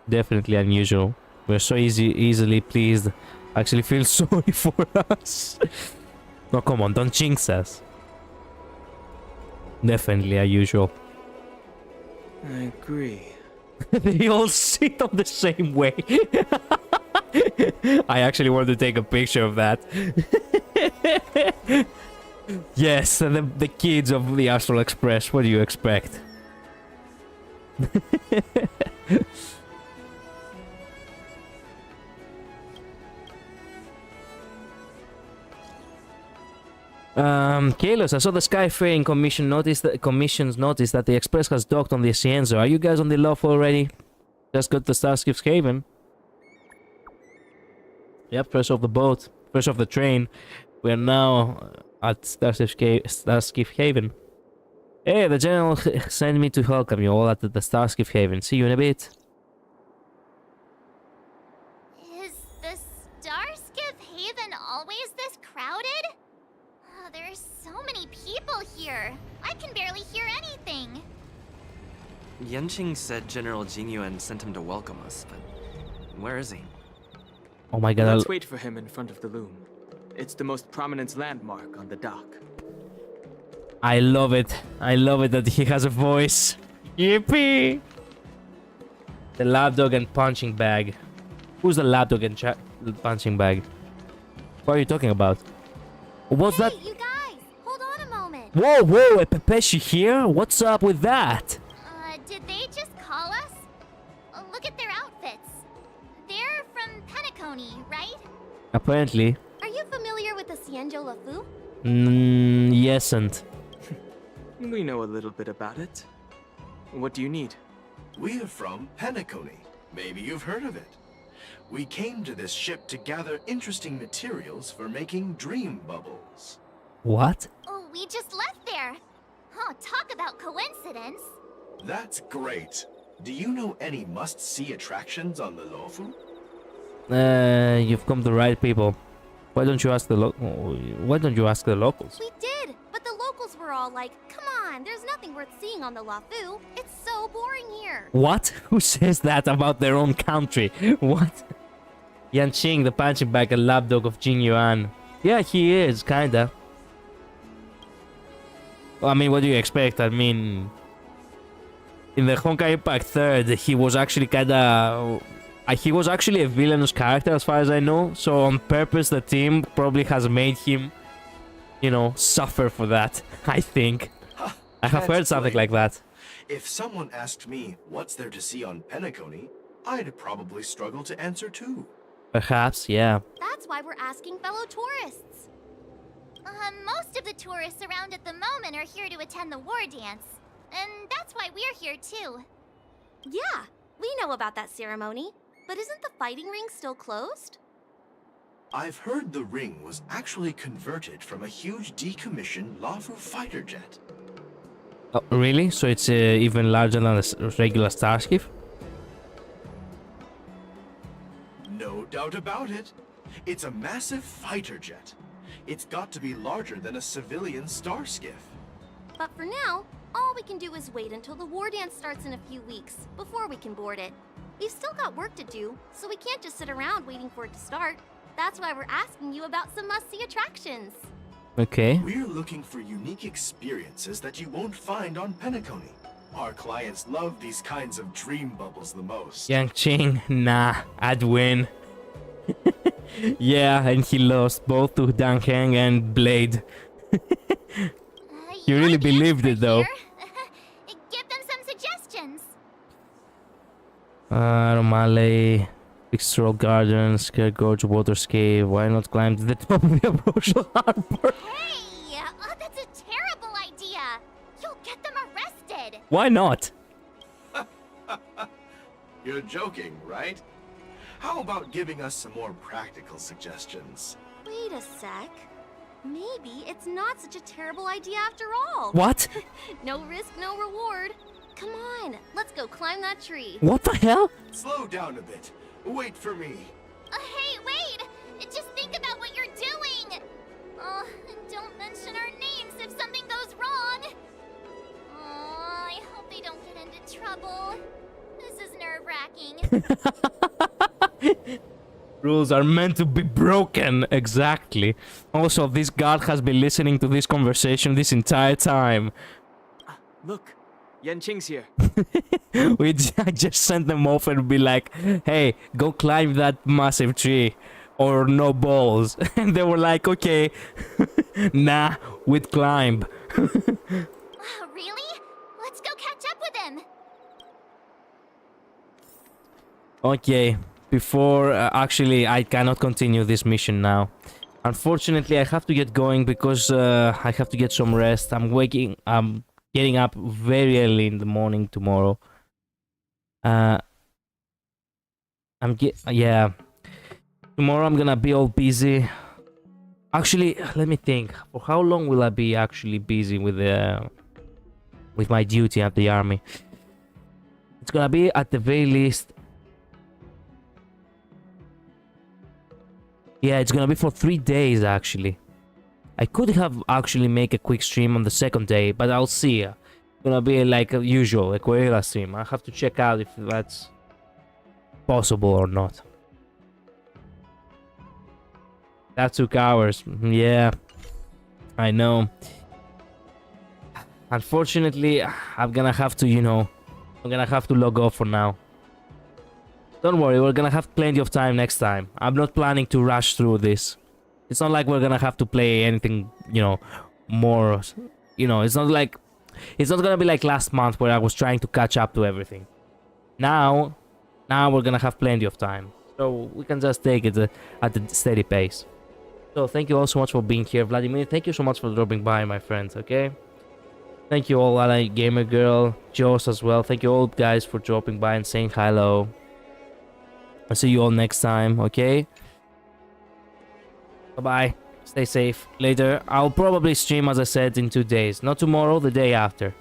Definitely unusual. We're so easily pleased. I actually feel sorry for us. No, come on, don't jinx us. Definitely unusual. I agree. They all sit on the same way. I actually want to take a picture of that. Yes, and the kids of the Astral Express, what do you expect? Kalos, I saw the Skyfaring Commission's notice that the Express has docked on the Xianzhou. Are you guys on the Luofu already? Just got the Starskip's Haven. Yep, fresh off the boat, fresh off the train. We are now at Starskip Haven. Hey, the general sent me to welcome you all at the Starskip Haven. See you in a bit. Is the Starskip Haven always this crowded? Oh, there are so many people here. I can barely hear anything. Yanqing said General Jingyuan sent him to welcome us, but where is he? Oh my god. Let's wait for him in front of the loom. It's the most prominent landmark on the dock. I love it. I love it that he has a voice. Yippee! The lapdog and punching bag. Who's the lapdog and punching bag? What are you talking about? What's that? You guys, hold on a moment. Whoa, whoa, a Pepeshi here? What's up with that? Did they just call us? Look at their outfits. They're from Penacony, right? Apparently. Are you familiar with the Xianzhou Lafu? Yes and. We know a little bit about it. What do you need? We're from Penacony. Maybe you've heard of it. We came to this ship to gather interesting materials for making dream bubbles. What? Oh, we just left there. Oh, talk about coincidence. That's great. Do you know any must-see attractions on the Luofu? You've come to the right people. Why don't you ask the locals? We did, but the locals were all like, "Come on, there's nothing worth seeing on the Luofu. It's so boring here." What? Who says that about their own country? What? Yanqing, the punching bag and lapdog of Jing Yuan. Yeah, he is, kinda. Well, I mean, what do you expect? I mean, in the Honkai Impact 3rd, he was actually kinda... he was actually a villainous character as far as I know, so on purpose the team probably has made him, you know, suffer for that, I think. I have heard something like that. If someone asked me what's there to see on Penacony, I'd probably struggle to answer too. Perhaps, yeah. That's why we're asking fellow tourists. Most of the tourists around at the moment are here to attend the war dance. And that's why we're here too. Yeah, we know about that ceremony. But isn't the fighting ring still closed? I've heard the ring was actually converted from a huge decommissioned Luofu fighter jet. Oh, really? So it's even larger than a regular Starskip? No doubt about it. It's a massive fighter jet. It's got to be larger than a civilian Starskiff. But for now, all we can do is wait until the war dance starts in a few weeks, before we can board it. We've still got work to do, so we can't just sit around waiting for it to start. That's why we're asking you about some must-see attractions. Okay. We're looking for unique experiences that you won't find on Penacony. Our clients love these kinds of dream bubbles the most. Yanqing, nah, I'd win. Yeah, and he lost both to Danheng and Blade. You really believed it though. Give them some suggestions. Romale, Pixel Garden, Scare Gorge, Waterscape. Why not climb to the top of the Abrosial Harbor? Hey, that's a terrible idea. You'll get them arrested. Why not? You're joking, right? How about giving us some more practical suggestions? Wait a sec. Maybe it's not such a terrible idea after all. What? No risk, no reward. Come on, let's go climb that tree. What the hell? Slow down a bit. Wait for me. Hey, wait! Just think about what you're doing! And don't mention our names if something goes wrong! I hope they don't get into trouble. This is nerve-wracking. Rules are meant to be broken. Exactly. Also, this guard has been listening to this conversation this entire time. Look, Yanqing's here. I just sent them off and be like, hey, go climb that massive tree or no balls. And they were like, okay. Nah, we'd climb. Really? Let's go catch up with him. Okay, before actually I cannot continue this mission now. Unfortunately, I have to get going because I have to get some rest. I'm getting up very early in the morning tomorrow. Yeah. Tomorrow I'm gonna be all busy. Actually, let me think. For how long will I be actually busy with my duty at the army? It's gonna be at the very least. Yeah, it's gonna be for 3 days actually. I could have actually make a quick stream on the second day, but I'll see. It's gonna be like usual, a guerrilla stream. I have to check out if that's possible or not. That took hours. Yeah, I know. Unfortunately, I'm gonna have to, I'm gonna have to log off for now. Don't worry, we're gonna have plenty of time next time. I'm not planning to rush through this. It's not like we're gonna have to play anything, more. It's not like... It's not gonna be like last month where I was trying to catch up to everything. Now we're gonna have plenty of time. So we can just take it at a steady pace. So thank you all so much for being here. Vladimir, thank you so much for dropping by, my friends, okay? Thank you all, Alan, Gamer Girl, Joss as well. Thank you all guys for dropping by and saying hello. I'll see you all next time, okay? Bye-bye. Stay safe. Later. I'll probably stream, as I said, in 2 days. Not tomorrow, the day after.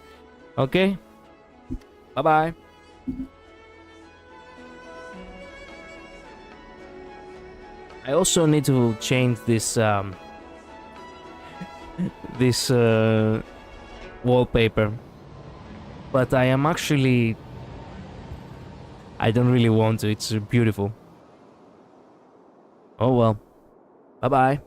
Okay? Bye-bye. I also need to change this, wallpaper. But I am actually... I don't really want to. It's beautiful. Oh well. Bye-bye.